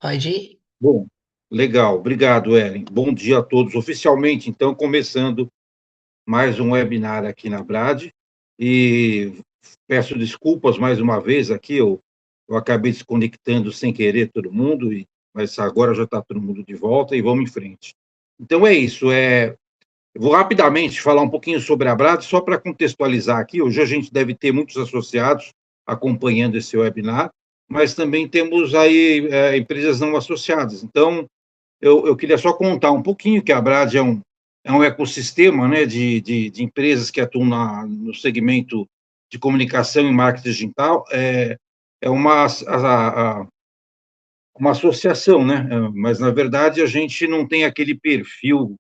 Pode ir? Bom, legal, obrigado, Ellen. Bom dia a todos. Oficialmente, então, começando mais um webinar aqui na Brad, e peço desculpas mais uma vez aqui, eu acabei desconectando sem querer todo mundo, mas agora já está todo mundo de volta e vamos em frente. Então é isso, eu vou rapidamente falar um pouquinho sobre a Brad, só para contextualizar aqui. Hoje a gente deve ter muitos associados acompanhando esse webinar, mas também temos aí empresas não associadas. Então, eu queria só contar um pouquinho que a Brad é um ecossistema, né, de empresas que atuam no segmento de comunicação e marketing digital. É uma associação, né? Mas, na verdade, a gente não tem aquele perfil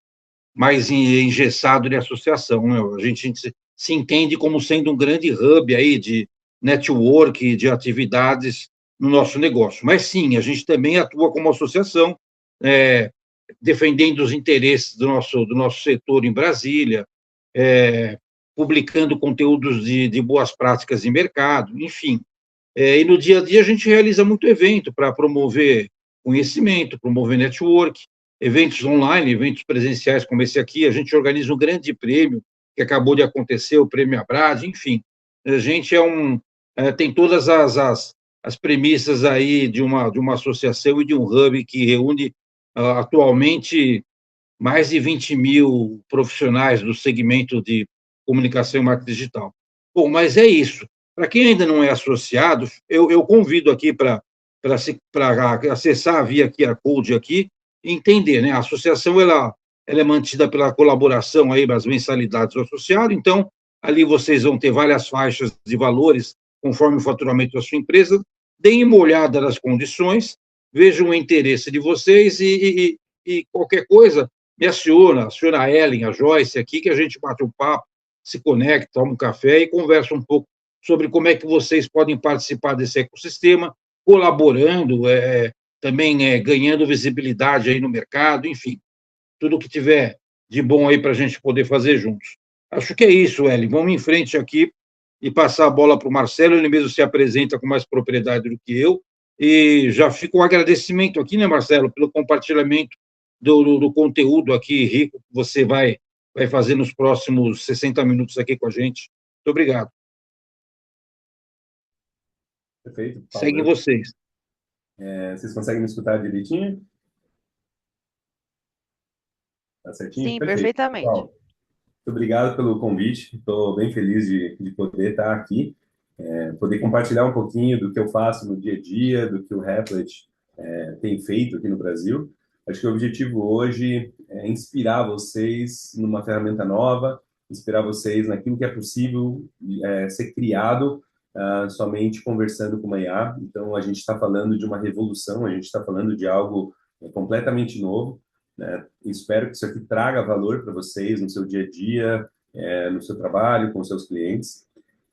mais engessado de associação, né? A gente se entende como sendo um grande hub aí de network, de atividades no nosso negócio. Mas, sim, a gente também atua como associação, é, defendendo os interesses do nosso setor em Brasília, é, publicando conteúdos de boas práticas de mercado, enfim. E no dia a dia a gente realiza muito evento para promover conhecimento, promover network, eventos online, eventos presenciais como esse aqui. A gente organiza um grande prêmio que acabou de acontecer, o Prêmio Abrad, enfim. A gente tem todas as premissas aí de uma associação e de um hub que reúne atualmente mais de 20 mil profissionais do segmento de comunicação e marketing digital. Bom, mas é isso. Para quem ainda não é associado, eu convido aqui para acessar via QR Code aqui e entender, né? A associação, ela é mantida pela colaboração aí das mensalidades do associado, então, ali vocês vão ter várias faixas de valores conforme o faturamento da sua empresa, deem uma olhada nas condições, vejam o interesse de vocês e qualquer coisa, me aciona a Ellen, a Joyce aqui, que a gente bate um papo, se conecta, toma um café e conversa um pouco sobre como é que vocês podem participar desse ecossistema, colaborando, também ganhando visibilidade aí no mercado, enfim, tudo que tiver de bom aí para a gente poder fazer juntos. Acho que é isso, Ellen. Vamos em frente aqui e passar a bola para o Marcelo, ele mesmo se apresenta com mais propriedade do que eu, e já fica um agradecimento aqui, né, Marcelo, pelo compartilhamento do conteúdo aqui rico que você vai fazer nos próximos 60 minutos aqui com a gente. Muito obrigado. Perfeito, Seguem Paulo. vocês. Vocês conseguem me escutar direitinho? Tá certinho? Sim, Perfeito. perfeitamente. Pessoal, muito obrigado pelo convite. Estou bem feliz de poder estar aqui, poder compartilhar um pouquinho do que eu faço no dia a dia, do que o Replit tem feito aqui no Brasil. Acho que o objetivo hoje é inspirar vocês numa ferramenta nova, inspirar vocês naquilo que é possível ser criado somente conversando com uma IA. Então, a gente está falando de uma revolução, a gente está falando de algo completamente novo, né? Espero que isso aqui traga valor para vocês no seu dia a dia, no seu trabalho, com seus clientes.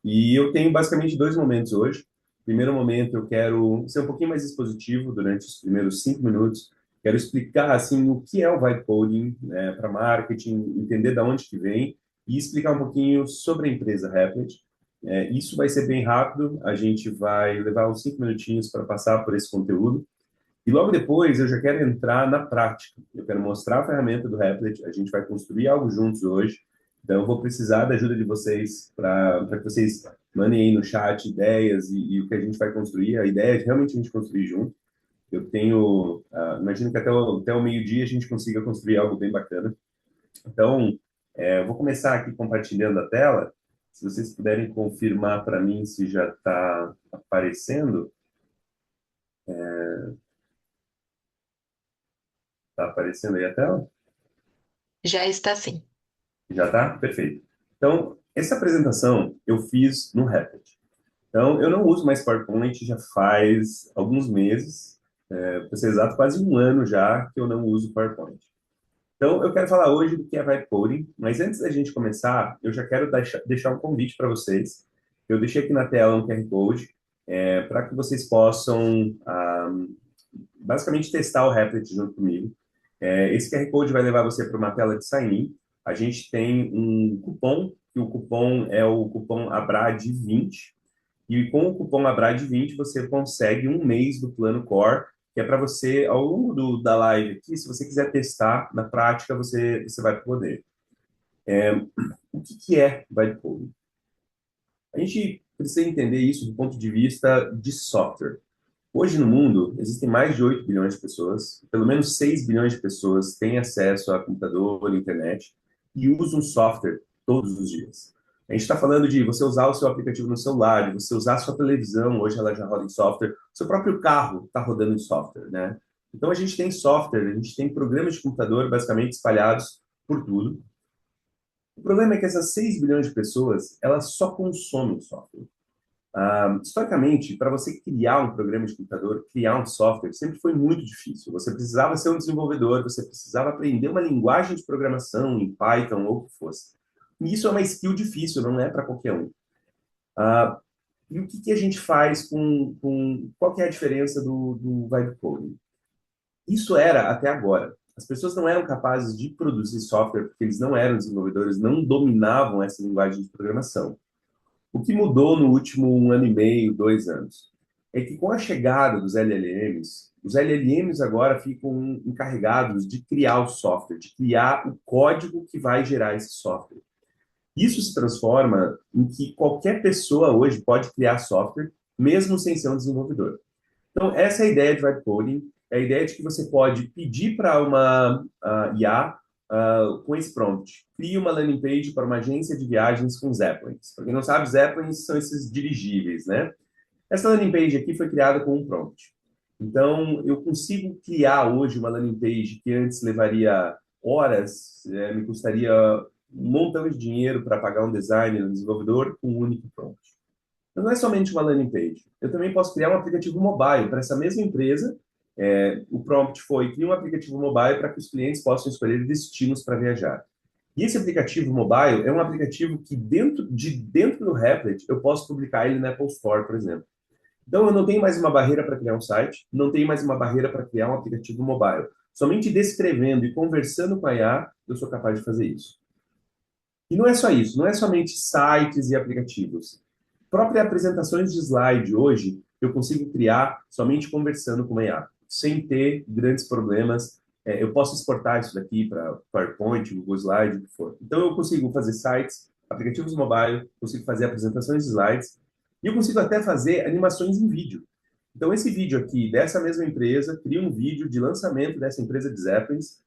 E eu tenho basicamente dois momentos hoje. Primeiro momento, eu quero ser um pouquinho mais expositivo durante os primeiros 5 minutos. Quero explicar assim o que é o vibe coding, né, para marketing, entender de onde que vem e explicar um pouquinho sobre a empresa Replit. Isso vai ser bem rápido. A gente vai levar uns 5 minutinhos para passar por esse conteúdo. E logo depois eu já quero entrar na prática. Eu quero mostrar a ferramenta do Replit. A gente vai construir algo juntos hoje. Então eu vou precisar da ajuda de vocês para que vocês mandem aí no chat ideias e o que a gente vai construir. A ideia é realmente a gente construir junto. Eu tenho, imagino que até o meio-dia a gente consiga construir algo bem bacana. Então, eu vou começar aqui compartilhando a tela. Se vocês puderem confirmar para mim se já está aparecendo. Está aparecendo aí a tela? Já está sim. Já está? Perfeito. Então, essa apresentação eu fiz no Replit. Então, eu não uso mais PowerPoint já faz alguns meses, para ser exato, quase um ano já que eu não uso PowerPoint. Então, eu quero falar hoje do que é Vibe Coding, mas antes da gente começar, eu já quero deixar um convite para vocês. Eu deixei aqui na tela um QR Code, para que vocês possam, basicamente, testar o Replit junto comigo. Esse QR Code vai levar você para uma tela de sign-in. A gente tem um cupom, que o cupom é o cupom ABRAD20, e com o cupom ABRAD20 você consegue um mês do plano Core que é para você, ao longo da live aqui, se você quiser testar, na prática, você vai poder. O que é vibe coding? A gente precisa entender isso do ponto de vista de software. Hoje no mundo, existem mais de 8 bilhões de pessoas, pelo menos 6 bilhões de pessoas têm acesso a computador, internet, e usam software todos os dias. A gente está falando de você usar o seu aplicativo no celular, de você usar a sua televisão, hoje ela já roda em software, seu próprio carro está rodando em software, né? Então a gente tem software, a gente tem programas de computador basicamente espalhados por tudo. O problema é que essas 6 bilhões de pessoas, elas só consomem software. Historicamente, para você criar um programa de computador, criar um software, sempre foi muito difícil. Você precisava ser um desenvolvedor, você precisava aprender uma linguagem de programação em Python ou o que fosse. E isso é uma skill difícil, não é para qualquer um. E o que a gente faz qual que é a diferença do vibe coding? Isso era até agora. As pessoas não eram capazes de produzir software porque eles não eram desenvolvedores, não dominavam essa linguagem de programação. O que mudou no último 1 ano e meio, 2 anos, é que com a chegada dos LLMs, os LLMs agora ficam encarregados de criar o software, de criar o código que vai gerar esse software. Isso se transforma em que qualquer pessoa hoje pode criar software, mesmo sem ser um desenvolvedor. Então, essa é a ideia de vibe coding, é a ideia de que você pode pedir para uma IA com esse prompt. Crie uma landing page para uma agência de viagens com Zeppelins. Para quem não sabe, Zeppelins são esses dirigíveis, né? Essa landing page aqui foi criada com um prompt. Então, eu consigo criar hoje uma landing page que antes levaria horas, me custaria um montão de dinheiro para pagar um designer, um desenvolvedor, com um único prompt. Então, não é somente uma landing page. Eu também posso criar um aplicativo mobile para essa mesma empresa. O prompt foi: cria um aplicativo mobile para que os clientes possam escolher destinos para viajar. E esse aplicativo mobile é um aplicativo que dentro do Replit eu posso publicar ele na Apple Store, por exemplo. Então, eu não tenho mais uma barreira para criar um site, não tenho mais uma barreira para criar um aplicativo mobile. Somente descrevendo e conversando com a IA, eu sou capaz de fazer isso. E não é só isso, não é somente sites e aplicativos. Próprias apresentações de slide hoje, eu consigo criar somente conversando com a IA, sem ter grandes problemas. Eu posso exportar isso daqui para PowerPoint, Google Slide, o que for. Então, eu consigo fazer sites, aplicativos mobile, consigo fazer apresentações de slides, e eu consigo até fazer animações em vídeo. Então, esse vídeo aqui, dessa mesma empresa, cria um vídeo de lançamento dessa empresa de Zeppelins.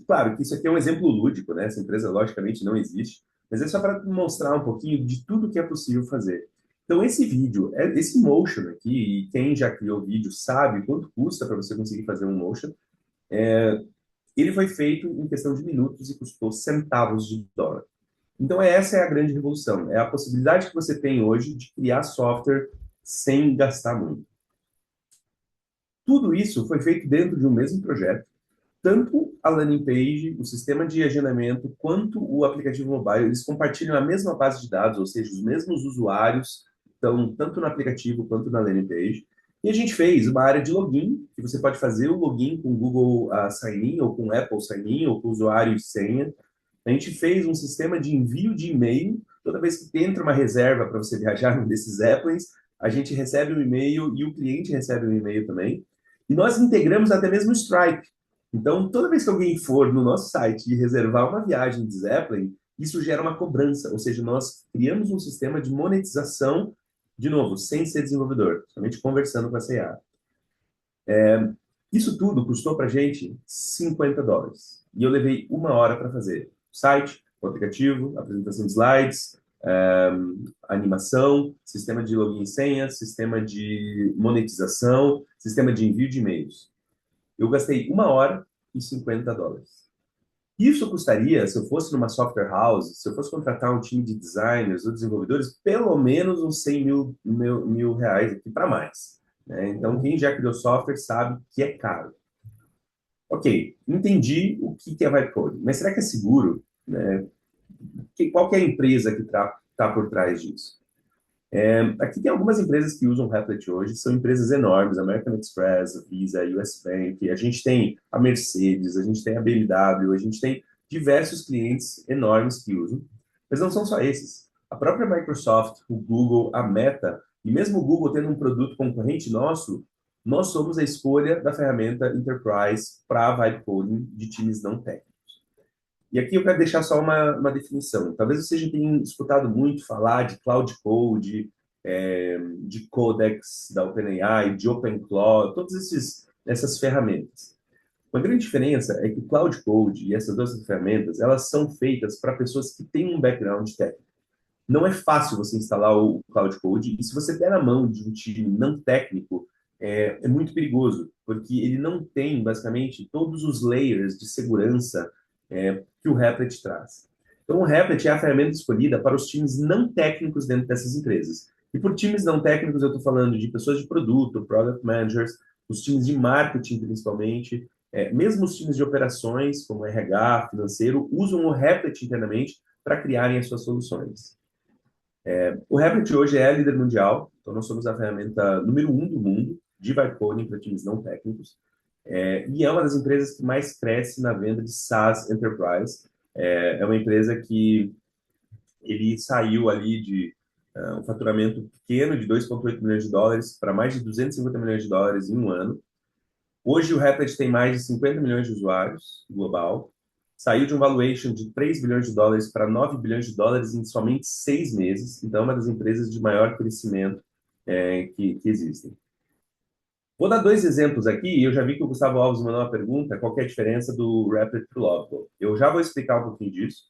Claro que isso aqui é um exemplo lúdico, né? Essa empresa, logicamente, não existe, mas é só para mostrar um pouquinho de tudo que é possível fazer. Então, esse vídeo, esse motion aqui, e quem já criou vídeo sabe quanto custa para você conseguir fazer um motion, ele foi feito em questão de minutos e custou centavos de dólar. Então, essa é a grande revolução. É a possibilidade que você tem hoje de criar software sem gastar muito. Tudo isso foi feito dentro de um mesmo projeto. Tanto a landing page, o sistema de agendamento, quanto o aplicativo mobile, eles compartilham a mesma base de dados, ou seja, os mesmos usuários estão tanto no aplicativo quanto na landing page. E a gente fez uma área de login, que você pode fazer o login com o Google Sign-in, ou com o Apple Sign-in, ou com usuário e senha. A gente fez um sistema de envio de e-mail. Toda vez que entra uma reserva para você viajar num desses Apples, a gente recebe um e-mail e o cliente recebe um e-mail também. E nós integramos até mesmo o Stripe. Então, toda vez que alguém for no nosso site e reservar uma viagem de Zeppelin, isso gera uma cobrança. Ou seja, nós criamos um sistema de monetização, de novo, sem ser desenvolvedor, somente conversando com a CIA. Isso tudo custou para a gente $50. E eu levei 1 hora para fazer site, o aplicativo, apresentação de slides, animação, sistema de login e senha, sistema de monetização, sistema de envio de e-mails. Eu gastei 1 hora e $50. Isso custaria, se eu fosse numa software house, se eu fosse contratar um time de designers ou desenvolvedores, pelo menos uns 100 mil reais aqui para mais. Né? Então, quem já criou software sabe que é caro. Ok, entendi o que é vibe coding, mas será que é seguro? Né? Qual que é a empresa que está por trás disso? Aqui tem algumas empresas que usam Replit hoje, são empresas enormes, American Express, Visa, US Bank, a gente tem a Mercedes, a gente tem a BMW, a gente tem diversos clientes enormes que usam, mas não são só esses. A própria Microsoft, o Google, a Meta, e mesmo o Google tendo um produto concorrente nosso, nós somos a escolha da ferramenta Enterprise para vibe coding de times não técnicos. E aqui eu quero deixar só uma definição. Talvez você já tenha escutado muito falar de Cloud Code, de Codex da OpenAI, de OpenClaw, todas essas ferramentas. Uma grande diferença é que o Cloud Code e essas duas ferramentas, elas são feitas para pessoas que têm um background técnico. Não é fácil você instalar o Cloud Code, e se você der na mão de um time não técnico, é muito perigoso, porque ele não tem, basicamente, todos os layers de segurança que o Replit traz. Então, o Replit é a ferramenta escolhida para os times não técnicos dentro dessas empresas. E por times não técnicos, eu estou falando de pessoas de produto, product managers, os times de marketing, principalmente, mesmo os times de operações, como RH, financeiro, usam o Replit internamente para criarem as suas soluções. O Replit hoje é líder mundial, então nós somos a ferramenta número 1 do mundo de vibe coding para times não técnicos, e é uma das empresas que mais cresce na venda de SaaS Enterprise. É uma empresa que ele saiu ali de um faturamento pequeno de 2,8 milhões de dólares para mais de 250 milhões de dólares em um ano. Hoje o Replit tem mais de 50 milhões de usuários global, saiu de um valuation de 3 bilhões de dólares para 9 bilhões de dólares em somente 6 meses, então é uma das empresas de maior crescimento que existem. Vou dar 2 exemplos aqui, e eu já vi que o Gustavo Alves mandou uma pergunta, qual que é a diferença do Replit para o Lovable. Eu já vou explicar um pouquinho disso.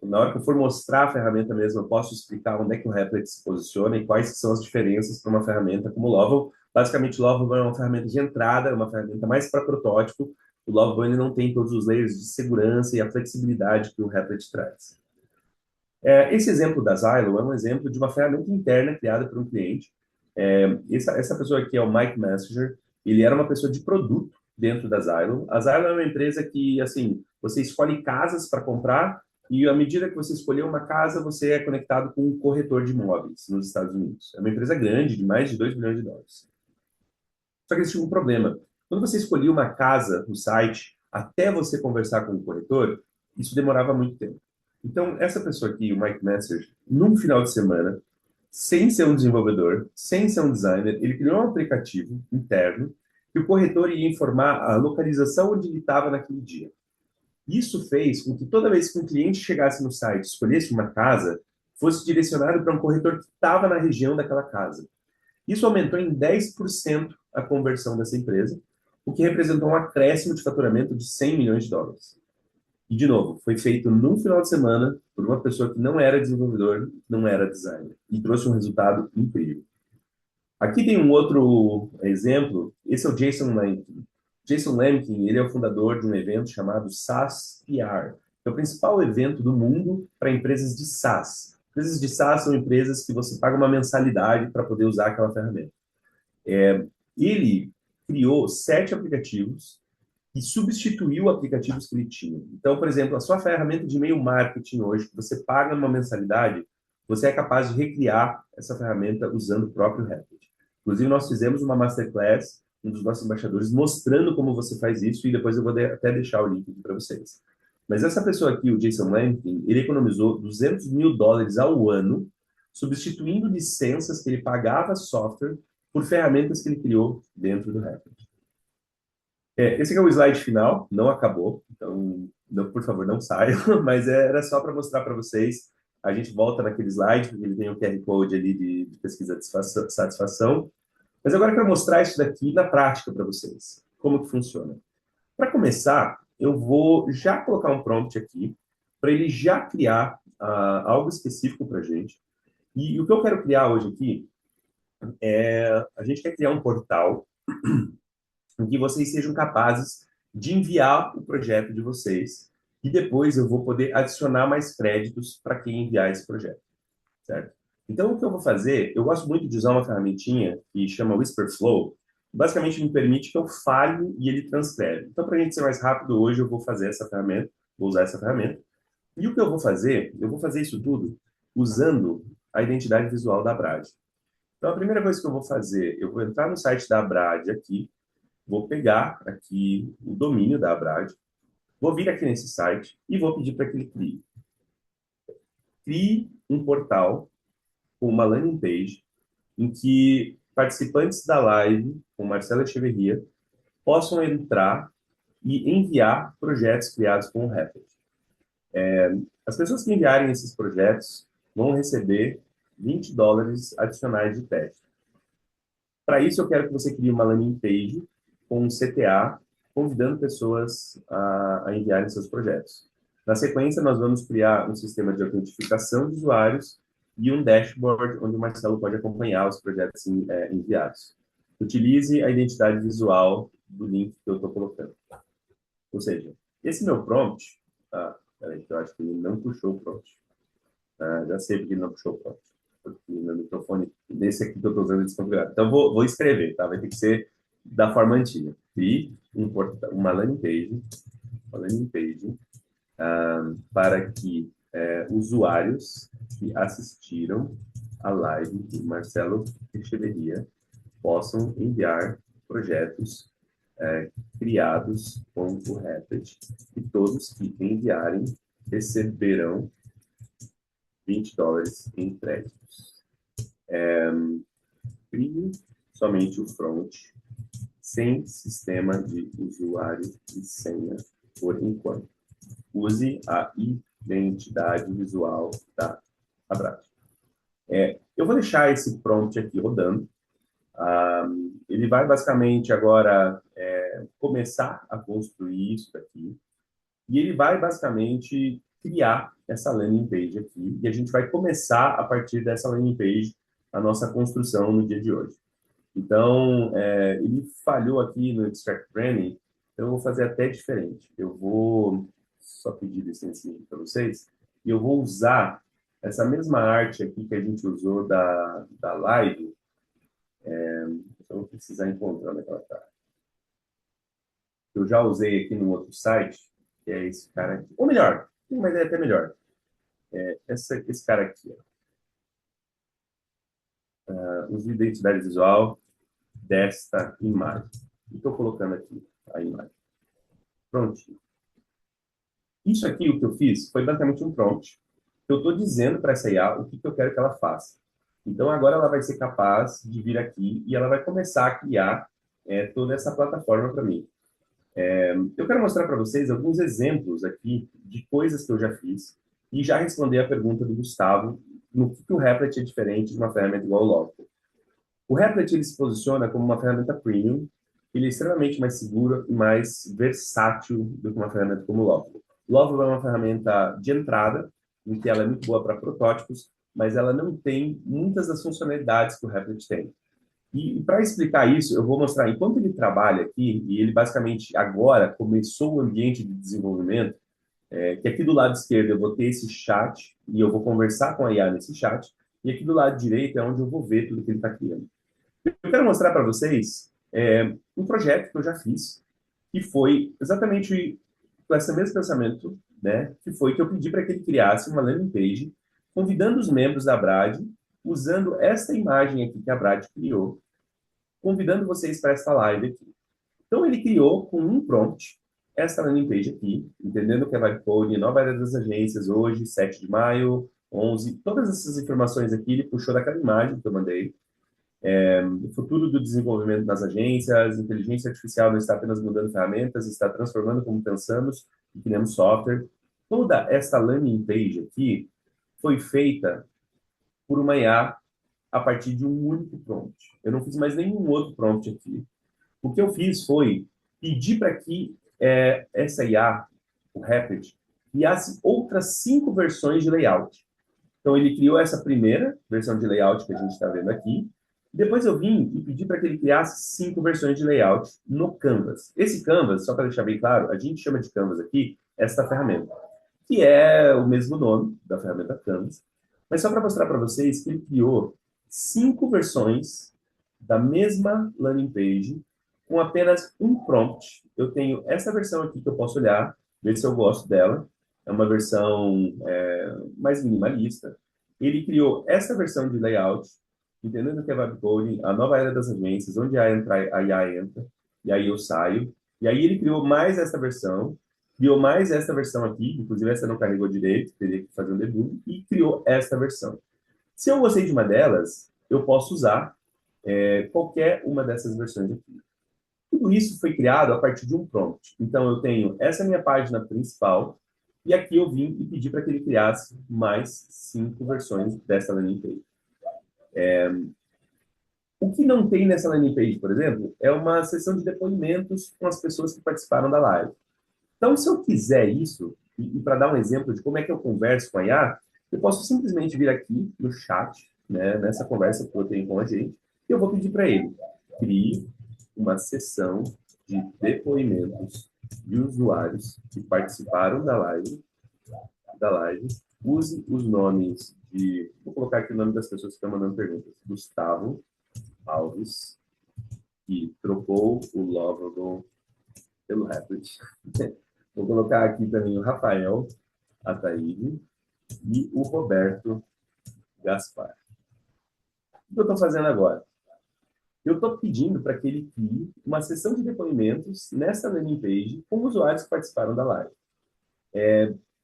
Na hora que eu for mostrar a ferramenta mesmo, eu posso explicar onde é que o Replit se posiciona e quais são as diferenças para uma ferramenta como o Lovable. Basicamente, o Lovable é uma ferramenta de entrada, é uma ferramenta mais para protótipo. O Lovable ele não tem todos os layers de segurança e a flexibilidade que o Replit traz. Esse exemplo da Zylo é um exemplo de uma ferramenta interna criada por um cliente. Essa pessoa aqui é o Mike Messenger. Ele era uma pessoa de produto dentro da Zylo. A Zylo é uma empresa que, assim, você escolhe casas para comprar e à medida que você escolher uma casa, você é conectado com um corretor de imóveis nos Estados Unidos. É uma empresa grande, de mais de 2 bilhões de dólares. Só que existe um problema. Quando você escolhia uma casa no site, até você conversar com o corretor, isso demorava muito tempo. Então, essa pessoa aqui, o Mike Messenger, num final de semana, sem ser um desenvolvedor, sem ser um designer, ele criou um aplicativo interno que o corretor ia informar a localização onde ele estava naquele dia. Isso fez com que toda vez que um cliente chegasse no site e escolhesse uma casa, fosse direcionado para um corretor que estava na região daquela casa. Isso aumentou em 10% a conversão dessa empresa, o que representou um acréscimo de faturamento de 100 milhões de dólares. E, de novo, foi feito num final de semana por uma pessoa que não era desenvolvedor, não era designer, e trouxe um resultado incrível. Aqui tem um outro exemplo, esse é o Jason Lemkin. Jason Lemkin, ele é o fundador de um evento chamado SaaS PR, que é o principal evento do mundo para empresas de SaaS. Empresas de SaaS são empresas que você paga uma mensalidade para poder usar aquela ferramenta. Ele criou 7 aplicativos e substituiu aplicativos que ele tinha. Então, por exemplo, a sua ferramenta de e-mail marketing hoje, que você paga uma mensalidade, você é capaz de recriar essa ferramenta usando o próprio Replit. Inclusive, nós fizemos uma masterclass, um dos nossos embaixadores, mostrando como você faz isso, e depois eu vou até deixar o link aqui para vocês. Mas essa pessoa aqui, o Jason Lemkin, ele economizou 200 mil dólares ao ano, substituindo licenças que ele pagava software por ferramentas que ele criou dentro do Replit. Esse aqui é o slide final, não acabou, então, por favor, não saiam, mas era só para mostrar para vocês. A gente volta naquele slide, porque ele tem o QR Code ali de pesquisa de satisfação. Mas agora eu quero mostrar isso daqui na prática para vocês, como que funciona. Para começar, eu vou já colocar um prompt aqui, para ele já criar algo específico para a gente. E o que eu quero criar hoje aqui a gente quer criar um portal em que vocês sejam capazes de enviar o projeto de vocês e depois eu vou poder adicionar mais créditos para quem enviar esse projeto, certo? Então, o que eu vou fazer, eu gosto muito de usar uma ferramentinha que chama Whisperflow, basicamente me permite que eu fale e ele transcreve. Então, para a gente ser mais rápido, hoje eu vou fazer essa ferramenta, vou usar essa ferramenta. E o que eu vou fazer isso tudo usando a identidade visual da Brad. Então, a primeira coisa que eu vou fazer, eu vou entrar no site da Brad aqui, vou pegar aqui o domínio da Brad, vou vir aqui nesse site e vou pedir para que ele crie. Crie um portal com uma landing page em que participantes da live com Marcelo Echeverria possam entrar e enviar projetos criados com o Replit. As pessoas que enviarem esses projetos vão receber $20 adicionais de teste. Para isso, eu quero que você crie uma landing page com um CTA, convidando pessoas a enviarem seus projetos. Na sequência, nós vamos criar um sistema de autentificação de usuários e um dashboard onde o Marcelo pode acompanhar os projetos enviados. Utilize a identidade visual do link que eu estou colocando. Ou seja, esse meu prompt... peraí, que eu acho que ele não puxou o prompt. Já sei porque ele não puxou o prompt. Porque meu microfone, desse aqui que eu estou usando, é desconfigurado. Então, vou escrever, tá? Vai ter que ser da forma antiga. Crie uma landing page para que usuários que assistiram a live de Marcelo Echeverria possam enviar projetos criados com o Replit, e todos que enviarem receberão $20 em créditos. Crie somente o front, sem sistema de usuário e senha por enquanto. Use a identidade visual da Abrad. Eu vou deixar esse prompt aqui rodando. Ele vai basicamente agora começar a construir isso daqui, e ele vai basicamente criar essa landing page aqui, e a gente vai começar a partir dessa landing page a nossa construção no dia de hoje. Então, ele falhou aqui no Extract Branding, então eu vou fazer até diferente. Eu vou só pedir licença para vocês, e eu vou usar essa mesma arte aqui que a gente usou da live. Eu vou precisar encontrar onde ela está. Eu já usei aqui no outro site, que é esse cara aqui. Ou melhor, tem uma ideia até melhor. Esse cara aqui. Use identidade visual desta imagem. Estou colocando aqui a imagem. Prontinho. Isso aqui, o que eu fiz, foi basicamente um prompt. Eu estou dizendo para essa IA o que eu quero que ela faça. Então, agora ela vai ser capaz de vir aqui e ela vai começar a criar toda essa plataforma para mim. Eu quero mostrar para vocês alguns exemplos aqui de coisas que eu já fiz e já responder a pergunta do Gustavo no que o Replit é diferente de uma ferramenta igual o Logical. O Replit ele se posiciona como uma ferramenta premium, ele é extremamente mais seguro e mais versátil do que uma ferramenta como o Logical. O Logical é uma ferramenta de entrada, em que ela é muito boa para protótipos, mas ela não tem muitas das funcionalidades que o Replit tem. E para explicar isso, eu vou mostrar, enquanto ele trabalha aqui, e ele basicamente agora começou o ambiente de desenvolvimento, que aqui do lado esquerdo eu vou ter esse chat, e eu vou conversar com a IA nesse chat, e aqui do lado direito é onde eu vou ver tudo que ele está criando. Eu quero mostrar para vocês um projeto que eu já fiz, que foi exatamente com esse mesmo pensamento, né, que foi que eu pedi para que ele criasse uma landing page, convidando os membros da Brad, usando esta imagem aqui que a Brad criou, convidando vocês para esta live aqui. Então, ele criou com um prompt esta landing page aqui, entendendo que é Vibe Coding, nova era das agências, hoje, 7 de maio, 11, todas essas informações aqui ele puxou daquela imagem que eu mandei. O futuro do desenvolvimento nas agências, inteligência artificial não está apenas mudando ferramentas, está transformando como pensamos e criamos software. Toda esta landing page aqui foi feita por uma IA a partir de um único prompt. Eu não fiz mais nenhum outro prompt aqui. O que eu fiz foi pedir para que essa IA, o Replit, criasse outras 5 versões de layout. Então, ele criou essa primeira versão de layout que a gente está vendo aqui. Depois eu vim e pedi para que ele criasse 5 versões de layout no Canvas. Esse Canvas, só para deixar bem claro, a gente chama de Canvas aqui esta ferramenta, que é o mesmo nome da ferramenta Canvas. Mas só para mostrar para vocês que ele criou 5 versões da mesma landing page com apenas um prompt. Eu tenho essa versão aqui que eu posso olhar, ver se eu gosto dela. É uma versão mais minimalista. Ele criou essa versão de layout, entendendo que é Vibe Coding, a nova era das agências, onde a IA entra, e aí eu saio. E aí ele criou mais essa versão, criou mais essa versão aqui, inclusive essa não carregou direito, teria que fazer um debug, e criou esta versão. Se eu gostei de uma delas, eu posso usar qualquer uma dessas versões aqui. Tudo isso foi criado a partir de um prompt. Então, eu tenho essa minha página principal, e aqui eu vim e pedi para que ele criasse mais 5 versões dessa landing page. O que não tem nessa landing page, por exemplo, é uma sessão de depoimentos com as pessoas que participaram da live. Então, se eu quiser isso, e para dar um exemplo de como é que eu converso com a IA, eu posso simplesmente vir aqui no chat, né, nessa conversa que eu tenho com a gente, e eu vou pedir para ele, crie uma sessão de depoimentos de usuários que participaram da live, use os nomes de... Vou colocar aqui o nome das pessoas que estão mandando perguntas. Gustavo Alves, que trocou o Lovable pelo Replit. Vou colocar aqui também o Rafael Ataíde e o Roberto Gaspar. O que eu estou fazendo agora? Eu estou pedindo para que ele crie uma sessão de depoimentos nessa landing page com usuários que participaram da live.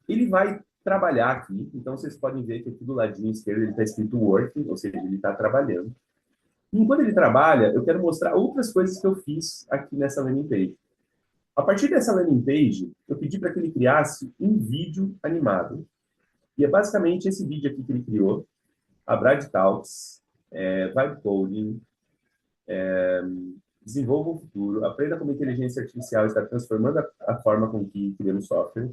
Ele vai trabalhar aqui, então vocês podem ver que aqui do ladinho esquerdo ele está escrito working, ou seja, ele está trabalhando. E enquanto ele trabalha, eu quero mostrar outras coisas que eu fiz aqui nessa landing page. A partir dessa landing page, eu pedi para que ele criasse um vídeo animado. E é basicamente esse vídeo aqui que ele criou. A Brad Talks, Vibe Coding, desenvolva o futuro, aprenda como a inteligência artificial está transformando a forma com que criamos software.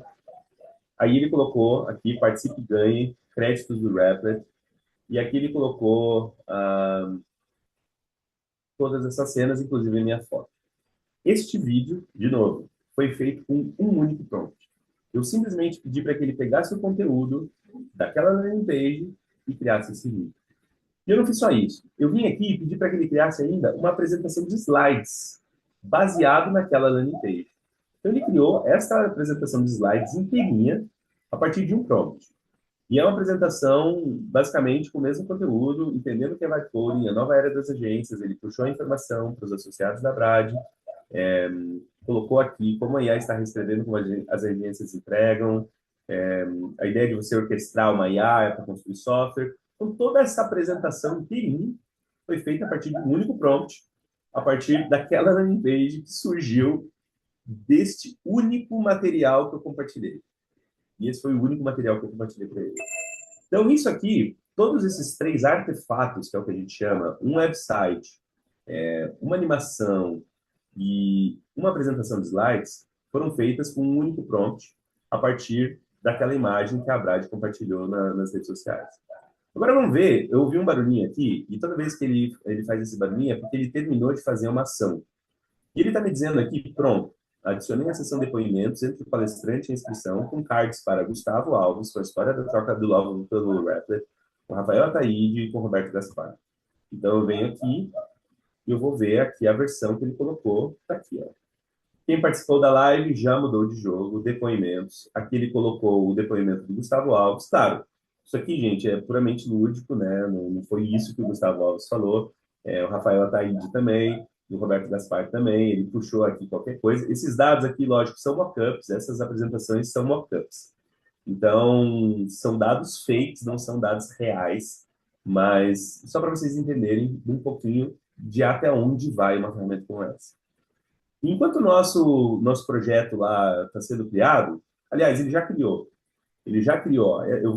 Aí ele colocou aqui, participe e ganhe, créditos do Replit. E aqui ele colocou todas essas cenas, inclusive a minha foto. Este vídeo, de novo, foi feito com um único prompt. Eu simplesmente pedi para que ele pegasse o conteúdo daquela landing page e criasse esse vídeo. E eu não fiz só isso. Eu vim aqui e pedi para que ele criasse ainda uma apresentação de slides baseado naquela landing page. Então ele criou essa apresentação de slides inteirinha a partir de um prompt. E é uma apresentação, basicamente, com o mesmo conteúdo, entendendo o que é Vibe Coding, a nova era das agências. Ele puxou a informação para os associados da Brad, colocou aqui como a IA está reescrevendo como as agências entregam, a ideia de você orquestrar uma IA para construir software. Então, toda essa apresentação inteirinha foi feita a partir de um único prompt, a partir daquela landing page que surgiu deste único material que eu compartilhei. E esse foi o único material que eu compartilhei para ele. Então, isso aqui, todos esses 3 artefatos, que é o que a gente chama, um website, uma animação e uma apresentação de slides, foram feitas com um único prompt, a partir daquela imagem que a Brad compartilhou nas redes sociais. Agora vamos ver, eu ouvi um barulhinho aqui, e toda vez que ele faz esse barulhinho é porque ele terminou de fazer uma ação. E ele está me dizendo aqui, pronto, adicionei a sessão de depoimentos entre o palestrante e a inscrição com cards para Gustavo Alves, com a história da troca do Love pelo Replit, com Rafael Ataíde e com Roberto Gaspar. Então eu venho aqui e eu vou ver aqui a versão que ele colocou, tá aqui, ó. Quem participou da live já mudou de jogo, depoimentos. Aqui ele colocou o depoimento do Gustavo Alves. Claro, isso aqui, gente, é puramente lúdico, né? Não foi isso que o Gustavo Alves falou. O Rafael Ataíde também, o Roberto Gaspar também, ele puxou aqui qualquer coisa. Esses dados aqui, lógico, são mock-ups, essas apresentações são mock-ups. Então, são dados fakes, não são dados reais, mas só para vocês entenderem um pouquinho de até onde vai uma ferramenta como essa. Enquanto o nosso projeto lá está sendo criado, aliás, ele já criou. Eu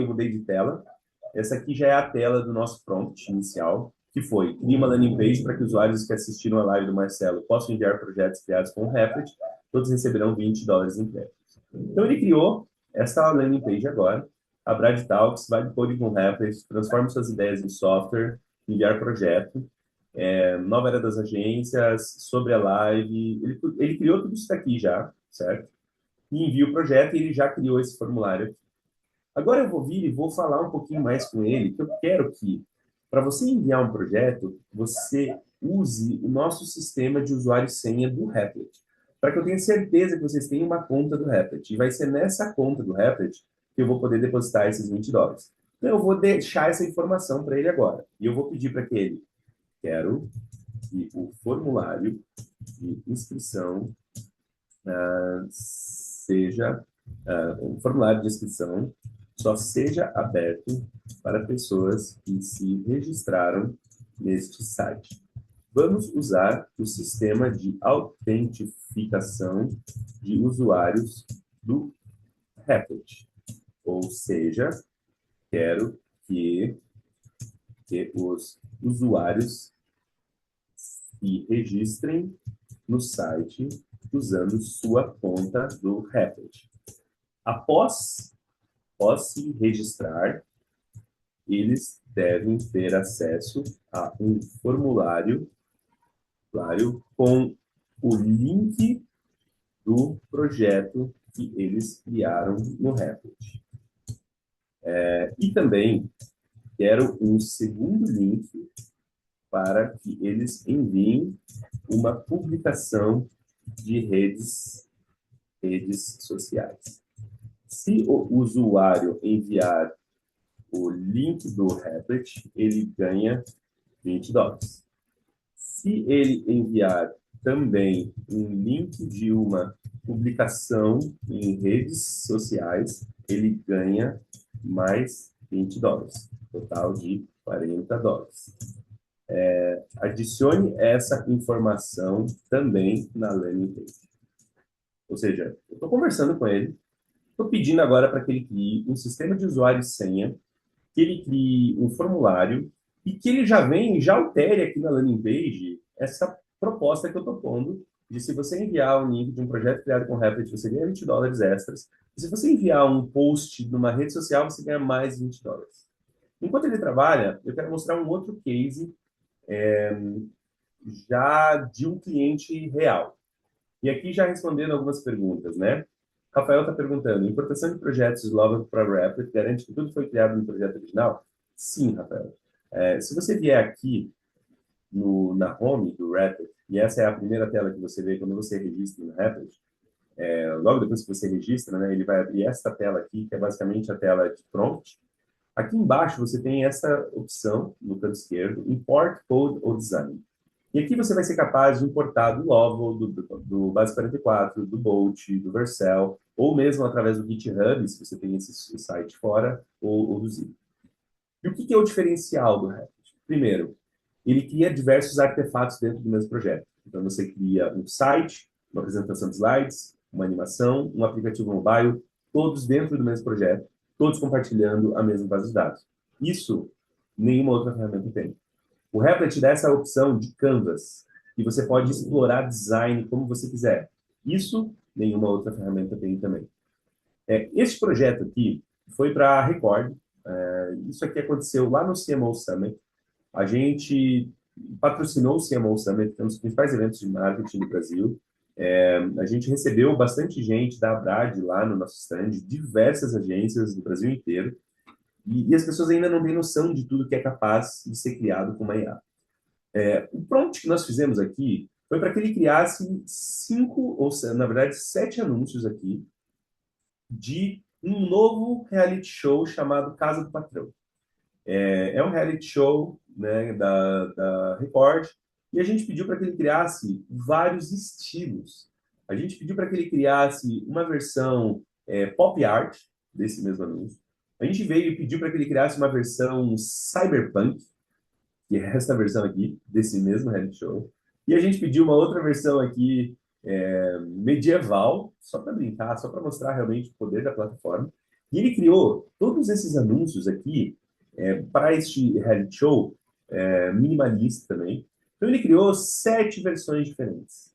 mudei de tela. Essa aqui já é a tela do nosso prompt inicial, que foi: cria uma landing page para que usuários que assistiram a live do Marcelo possam enviar projetos criados com o Replit. Todos receberão $20 em créditos. Então, ele criou essa landing page agora. A Brad Talks, Vibe Coding com Replit, transforme suas ideias em software, enviar projeto. Nova era das agências, sobre a live. Ele criou tudo isso daqui já, certo? E envia o projeto e ele já criou esse formulário aqui. Agora eu vou vir e vou falar um pouquinho mais com ele, que eu quero que, para você enviar um projeto, você use o nosso sistema de usuário e senha do Replit, para que eu tenha certeza que vocês tenham uma conta do Replit. E vai ser nessa conta do Replit que eu vou poder depositar esses $20. Então eu vou deixar essa informação para ele agora. E eu vou pedir para que ele... Quero que o formulário de inscrição o formulário de inscrição só seja aberto para pessoas que se registraram neste site. Vamos usar o sistema de autentificação de usuários do Replit. Ou seja, quero que os usuários se registrem no site usando sua conta do Replit. Após se registrar, eles devem ter acesso a um formulário com o link do projeto que eles criaram no Replit. E também quero um segundo link para que eles enviem uma publicação de redes sociais. Se o usuário enviar o link do Replit, ele ganha $20. Se ele enviar também um link de uma publicação em redes sociais, ele ganha mais $20, total de $40. Adicione essa informação também na landing page. Ou seja, eu estou conversando com ele, estou pedindo agora para que ele crie um sistema de usuário e senha, que ele crie um formulário e que ele já altere aqui na landing page essa proposta que eu estou pondo de se você enviar um link de um projeto criado com Replit, você ganha $20 extras. E se você enviar um post numa rede social, você ganha mais $20. Enquanto ele trabalha, eu quero mostrar um outro case já de um cliente real. E aqui já respondendo algumas perguntas, né? Rafael está perguntando, importação de projetos Love para Replit garante que tudo foi criado no projeto original? Sim, Rafael. Se você vier aqui na home do Replit, e essa é a primeira tela que você vê quando você registra no Replit, logo depois que você registra, né, ele vai abrir esta tela aqui, que é basicamente a tela de prompt. Aqui embaixo você tem essa opção, no canto esquerdo, Import Code ou Design. E aqui você vai ser capaz de importar do Lovell, do Base44, do Bolt, do Vercel, ou mesmo através do GitHub, se você tem esse site fora, ou do Zip. E o que é o diferencial do Replit? Primeiro, ele cria diversos artefatos dentro do mesmo projeto. Então, você cria um site, uma apresentação de slides, uma animação, um aplicativo mobile, todos dentro do mesmo projeto, todos compartilhando a mesma base de dados. Isso, nenhuma outra ferramenta tem. O Replit dá essa opção de canvas, e você pode explorar design como você quiser. Isso, nenhuma outra ferramenta tem também. Este projeto aqui foi para a Record. Isso aqui aconteceu lá no CMO Summit. A gente patrocinou o CMO Summit, que é um dos principais eventos de marketing do Brasil. A gente recebeu bastante gente da Abrad lá no nosso stand, diversas agências do Brasil inteiro. E as pessoas ainda não têm noção de tudo que é capaz de ser criado com uma IA. O prompt que nós fizemos aqui foi para que ele criasse 7 anúncios aqui de um novo reality show chamado Casa do Patrão. É um reality show, né, da Record, e a gente pediu para que ele criasse vários estilos. A gente pediu para que ele criasse uma versão pop art desse mesmo anúncio. A gente veio e pediu para que ele criasse uma versão cyberpunk, que é essa versão aqui, desse mesmo reality show. E a gente pediu uma outra versão aqui, medieval, só para brincar, só para mostrar realmente o poder da plataforma. E ele criou todos esses anúncios aqui para este reality show, minimalista também. Então ele criou 7 versões diferentes.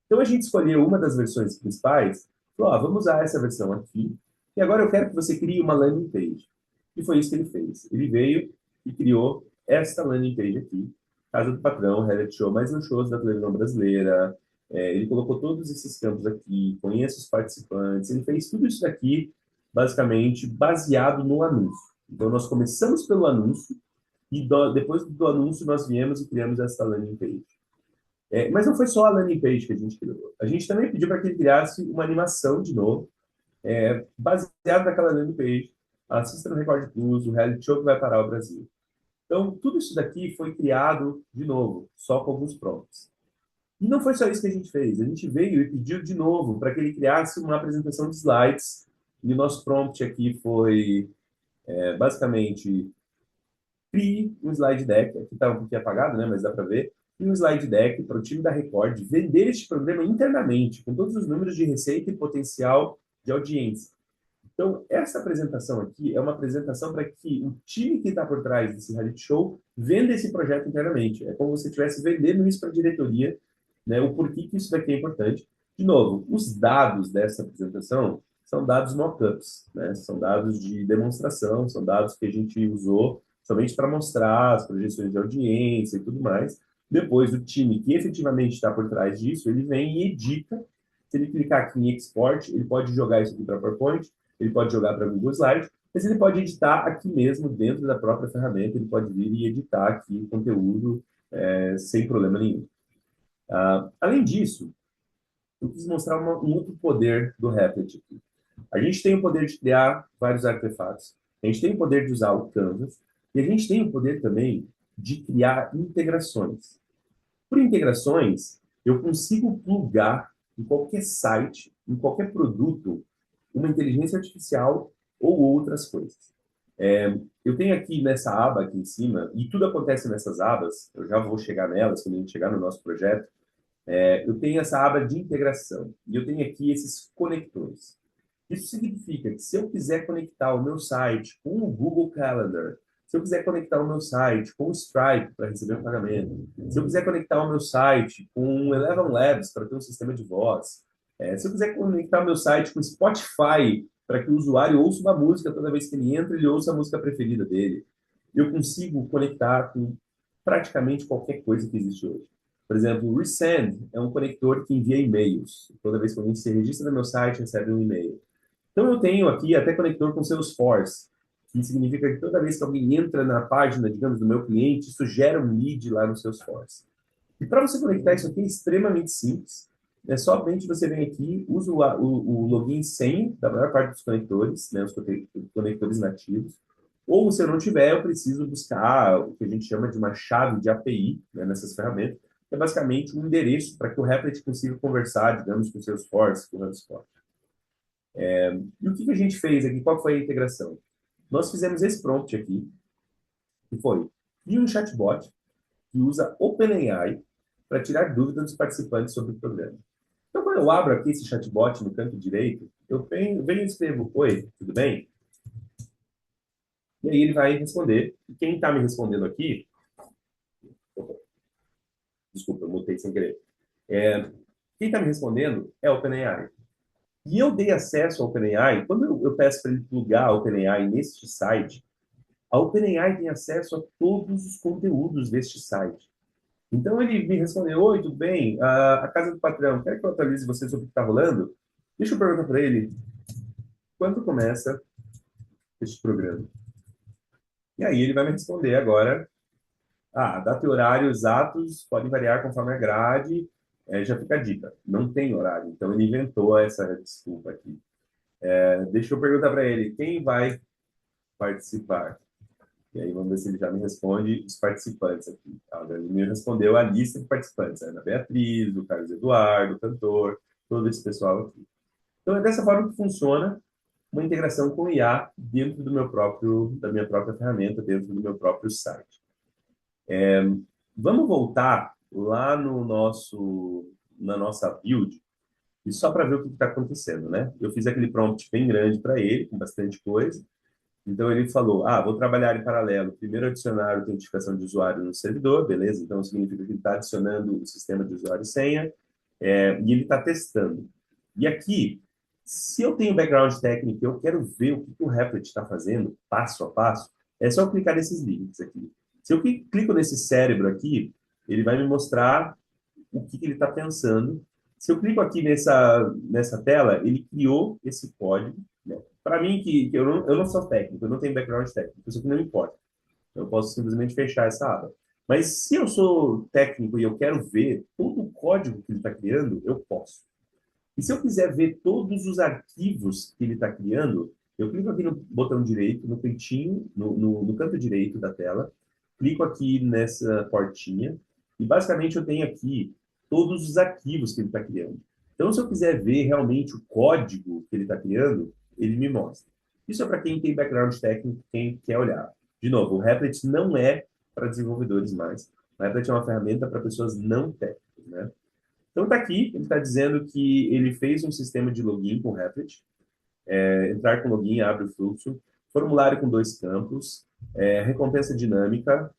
Então a gente escolheu uma das versões principais, falou, vamos usar essa versão aqui, e agora eu quero que você crie uma landing page. E foi isso que ele fez. Ele veio e criou esta landing page aqui, Casa do Patrão, reality show, mais um shows da televisão brasileira. Ele colocou todos esses campos aqui, conhece os participantes, ele fez tudo isso daqui, basicamente, baseado no anúncio. Então, nós começamos pelo anúncio, e depois do anúncio nós viemos e criamos essa landing page. Mas não foi só a landing page que a gente criou. A gente também pediu para que ele criasse uma animação de novo, baseado naquela landing page. Assista no Record Plus, o reality show que vai parar o Brasil. Então, tudo isso daqui foi criado, de novo, só com alguns prompts. E não foi só isso que a gente fez. A gente veio e pediu de novo para que ele criasse uma apresentação de slides. E o nosso prompt aqui foi, basicamente, crie um slide deck, aqui está um pouquinho apagado, né, mas dá para ver, crie um slide deck para o time da Record vender este programa internamente, com todos os números de receita e potencial de audiência. Então, essa apresentação aqui é uma apresentação para que o time que está por trás desse reality show venda esse projeto internamente. É como se você estivesse vendendo isso para a diretoria, né, o porquê que isso daqui é importante. De novo, os dados dessa apresentação são dados mock-ups, né, são dados de demonstração, são dados que a gente usou somente para mostrar as projeções de audiência e tudo mais. Depois, o time que efetivamente está por trás disso, ele vem e edita. Se ele clicar aqui em Export, ele pode jogar isso aqui para PowerPoint, ele pode jogar para Google Slides, mas ele pode editar aqui mesmo, dentro da própria ferramenta, ele pode vir e editar aqui o conteúdo sem problema nenhum. Além disso, eu quis mostrar um outro poder do Replit aqui. A gente tem o poder de criar vários artefatos, a gente tem o poder de usar o Canvas, e a gente tem o poder também de criar integrações. Por integrações, eu consigo plugar em qualquer site, em qualquer produto, uma inteligência artificial ou outras coisas. Eu tenho aqui nessa aba aqui em cima, e tudo acontece nessas abas, eu já vou chegar nelas quando a gente chegar no nosso projeto, eu tenho essa aba de integração, e eu tenho aqui esses conectores. Isso significa que se eu quiser conectar o meu site com o Google Calendar, se eu quiser conectar o meu site com o Stripe para receber um pagamento, se eu quiser conectar o meu site com o Eleven Labs para ter um sistema de voz, se eu quiser conectar o meu site com o Spotify para que o usuário ouça uma música toda vez que ele entra, ele ouça a música preferida dele, eu consigo conectar com praticamente qualquer coisa que existe hoje. Por exemplo, o Resend é um conector que envia e-mails. Toda vez que alguém se registra no meu site, recebe um e-mail. Então, eu tenho aqui até conector com Salesforce, que significa que toda vez que alguém entra na página, digamos, do meu cliente, isso gera um lead lá no Salesforce. E para você conectar isso aqui é extremamente simples. É somente você vem aqui, usa o login e senha da maior parte dos conectores, né, os conectores nativos. Ou, se eu não tiver, eu preciso buscar o que a gente chama de uma chave de API, né, nessas ferramentas, que é basicamente um endereço para que o Replit consiga conversar, digamos, com o Salesforce, com o HubSpot. E o que a gente fez aqui? Qual foi a integração? Nós fizemos esse prompt aqui, que foi cria um chatbot que usa OpenAI para tirar dúvidas dos participantes sobre o programa. Então, quando eu abro aqui esse chatbot no canto direito, eu venho e escrevo, oi, tudo bem? E aí ele vai responder. E quem está me respondendo aqui... Desculpa, eu mutei sem querer. Quem está me respondendo é o OpenAI. E eu dei acesso ao OpenAI, quando eu peço para ele plugar a OpenAI neste site, a OpenAI tem acesso a todos os conteúdos deste site. Então ele me respondeu, oi, tudo bem? A casa do patrão, quer que eu atualize você sobre o que está rolando? Deixa eu perguntar para ele, quando começa este programa? E aí ele vai me responder agora, data e horário exatos podem variar conforme a grade, já fica a dica, não tem horário. Então ele inventou essa desculpa aqui. Deixa eu perguntar para ele, quem vai participar? E aí vamos ver se ele já me responde os participantes aqui. Ele me respondeu a lista de participantes, a Ana Beatriz, o Carlos Eduardo, o cantor, todo esse pessoal aqui. Então é dessa forma que funciona uma integração com o IA dentro da minha própria ferramenta, dentro do meu próprio site. Vamos voltar lá na nossa build, e só para ver o que está acontecendo, né? Eu fiz aquele prompt bem grande para ele, com bastante coisa. Então, ele falou, vou trabalhar em paralelo. Primeiro, adicionar a autentificação de usuário no servidor, beleza? Então, significa que ele está adicionando o sistema de usuário e senha, e ele está testando. E aqui, se eu tenho background técnico e eu quero ver o que o Replit está fazendo, passo a passo, é só eu clicar nesses links aqui. Se eu clico nesse cérebro aqui, ele vai me mostrar o que ele está pensando. Se eu clico aqui nessa tela, ele criou esse código, né? Para mim, que eu não sou técnico, eu não tenho background técnico, isso aqui não importa. Eu posso simplesmente fechar essa aba. Mas se eu sou técnico e eu quero ver todo o código que ele está criando, eu posso. E se eu quiser ver todos os arquivos que ele está criando, eu clico aqui no botão direito, no cantinho, no canto direito da tela, clico aqui nessa portinha, e basicamente eu tenho aqui todos os arquivos que ele está criando. Então, se eu quiser ver realmente o código que ele está criando, ele me mostra. Isso é para quem tem background técnico, quem quer olhar. De novo, o Replit não é para desenvolvedores mais. O Replit é uma ferramenta para pessoas não técnicas, né? Então, está aqui, ele está dizendo que ele fez um sistema de login com o Replit. Entrar com login, abre o fluxo. Formulário com 2 campos. Recompensa dinâmica.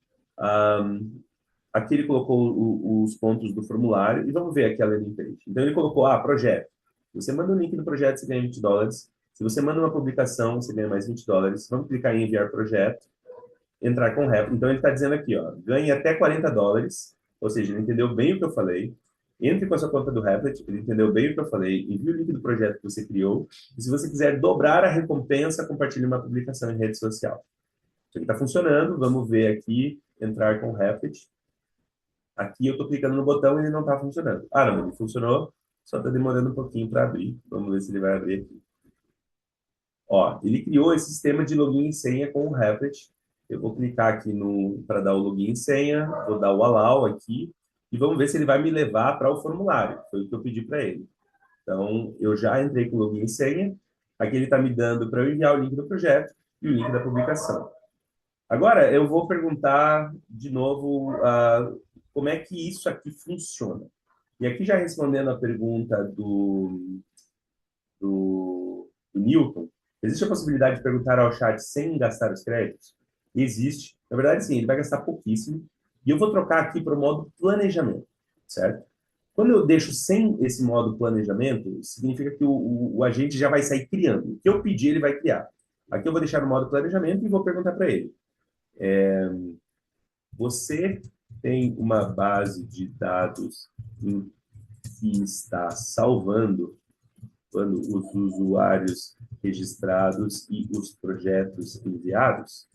Aqui ele colocou os pontos do formulário. E vamos ver aqui a landing page. Então, ele colocou, projeto. Você manda um link do projeto, você ganha $20. Se você manda uma publicação, você ganha mais $20. Vamos clicar em enviar projeto. Entrar com Replit. Então, ele está dizendo aqui, ganhe até $40. Ou seja, ele entendeu bem o que eu falei. Entre com a sua conta do Replit, ele entendeu bem o que eu falei, envie o link do projeto que você criou, e se você quiser dobrar a recompensa, compartilhe uma publicação em rede social. Isso aqui está funcionando, vamos ver aqui, entrar com o Replit. Aqui eu estou clicando no botão e ele não está funcionando. Não, ele funcionou, só está demorando um pouquinho para abrir. Vamos ver se ele vai abrir aqui. Ele criou esse sistema de login e senha com o Replit. Eu vou clicar aqui para dar o login e senha, vou dar o allow aqui, e vamos ver se ele vai me levar para o formulário. Foi o que eu pedi para ele. Então, eu já entrei com o login e senha. Aqui ele está me dando para eu enviar o link do projeto e o link da publicação. Agora, eu vou perguntar de novo como é que isso aqui funciona. E aqui, já respondendo a pergunta do Newton, existe a possibilidade de perguntar ao chat sem gastar os créditos? Existe. Na verdade, sim, ele vai gastar pouquíssimo. E eu vou trocar aqui para o modo planejamento, certo? Quando eu deixo sem esse modo planejamento, significa que o agente já vai sair criando. O que eu pedir, ele vai criar. Aqui eu vou deixar no modo planejamento e vou perguntar para ele. Você tem uma base de dados que está salvando quando os usuários registrados e os projetos enviados?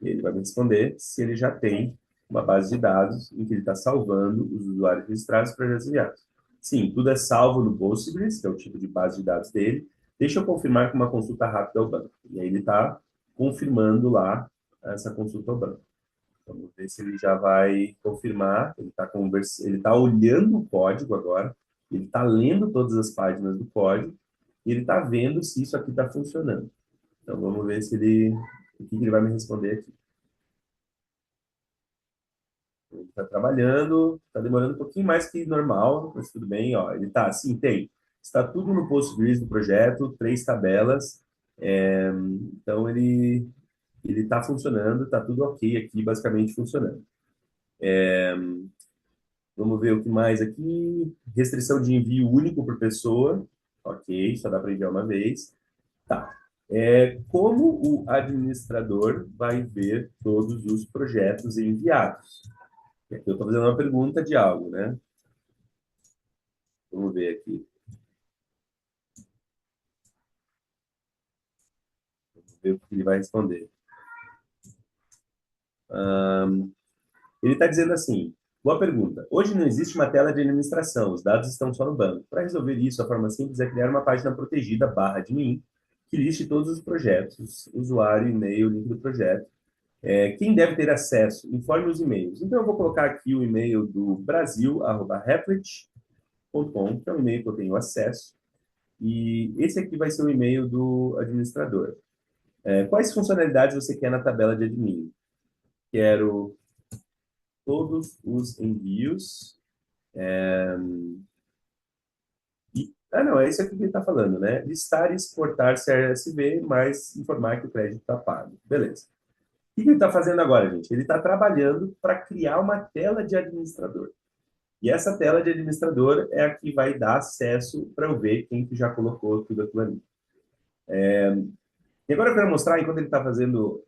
Ele vai me responder se ele já tem uma base de dados em que ele está salvando os usuários registrados e projetos enviados. Sim, tudo é salvo no Postgres, que é o tipo de base de dados dele. Deixa eu confirmar com uma consulta rápida ao banco. E aí ele está confirmando lá essa consulta ao banco. Vamos ver se ele já vai confirmar. Ele está olhando o código agora, ele está lendo todas as páginas do código, e ele está vendo se isso aqui está funcionando. Então, vamos ver o que ele vai me responder aqui. Ele está trabalhando, está demorando um pouquinho mais que normal, mas tudo bem. Ele está assim, está tudo no Postgres do projeto, 3 tabelas. Então, ele está funcionando, está tudo ok aqui, basicamente funcionando. Vamos ver o que mais aqui. Restrição de envio único por pessoa. Ok, só dá para enviar uma vez. Tá. Como o administrador vai ver todos os projetos enviados? E aqui eu estou fazendo uma pergunta de algo, né? Vamos ver aqui. Vamos ver o que ele vai responder. Ele está dizendo assim, boa pergunta. Hoje não existe uma tela de administração, os dados estão só no banco. Para resolver isso, a forma simples é criar uma página protegida /admin, que liste todos os projetos, usuário, e-mail, link do projeto. Quem deve ter acesso? Informe os e-mails. Então, eu vou colocar aqui o e-mail do brasil@replit.com, que é o e-mail que eu tenho acesso. E esse aqui vai ser o e-mail do administrador. Quais funcionalidades você quer na tabela de admin? Quero todos os envios. Não, é isso aqui que ele está falando, né? Listar e exportar CSV, mas informar que o crédito está pago. Beleza. O que ele está fazendo agora, gente? Ele está trabalhando para criar uma tela de administrador. E essa tela de administrador é a que vai dar acesso para eu ver quem que já colocou tudo aquilo ali. E agora eu quero mostrar, enquanto ele está fazendo,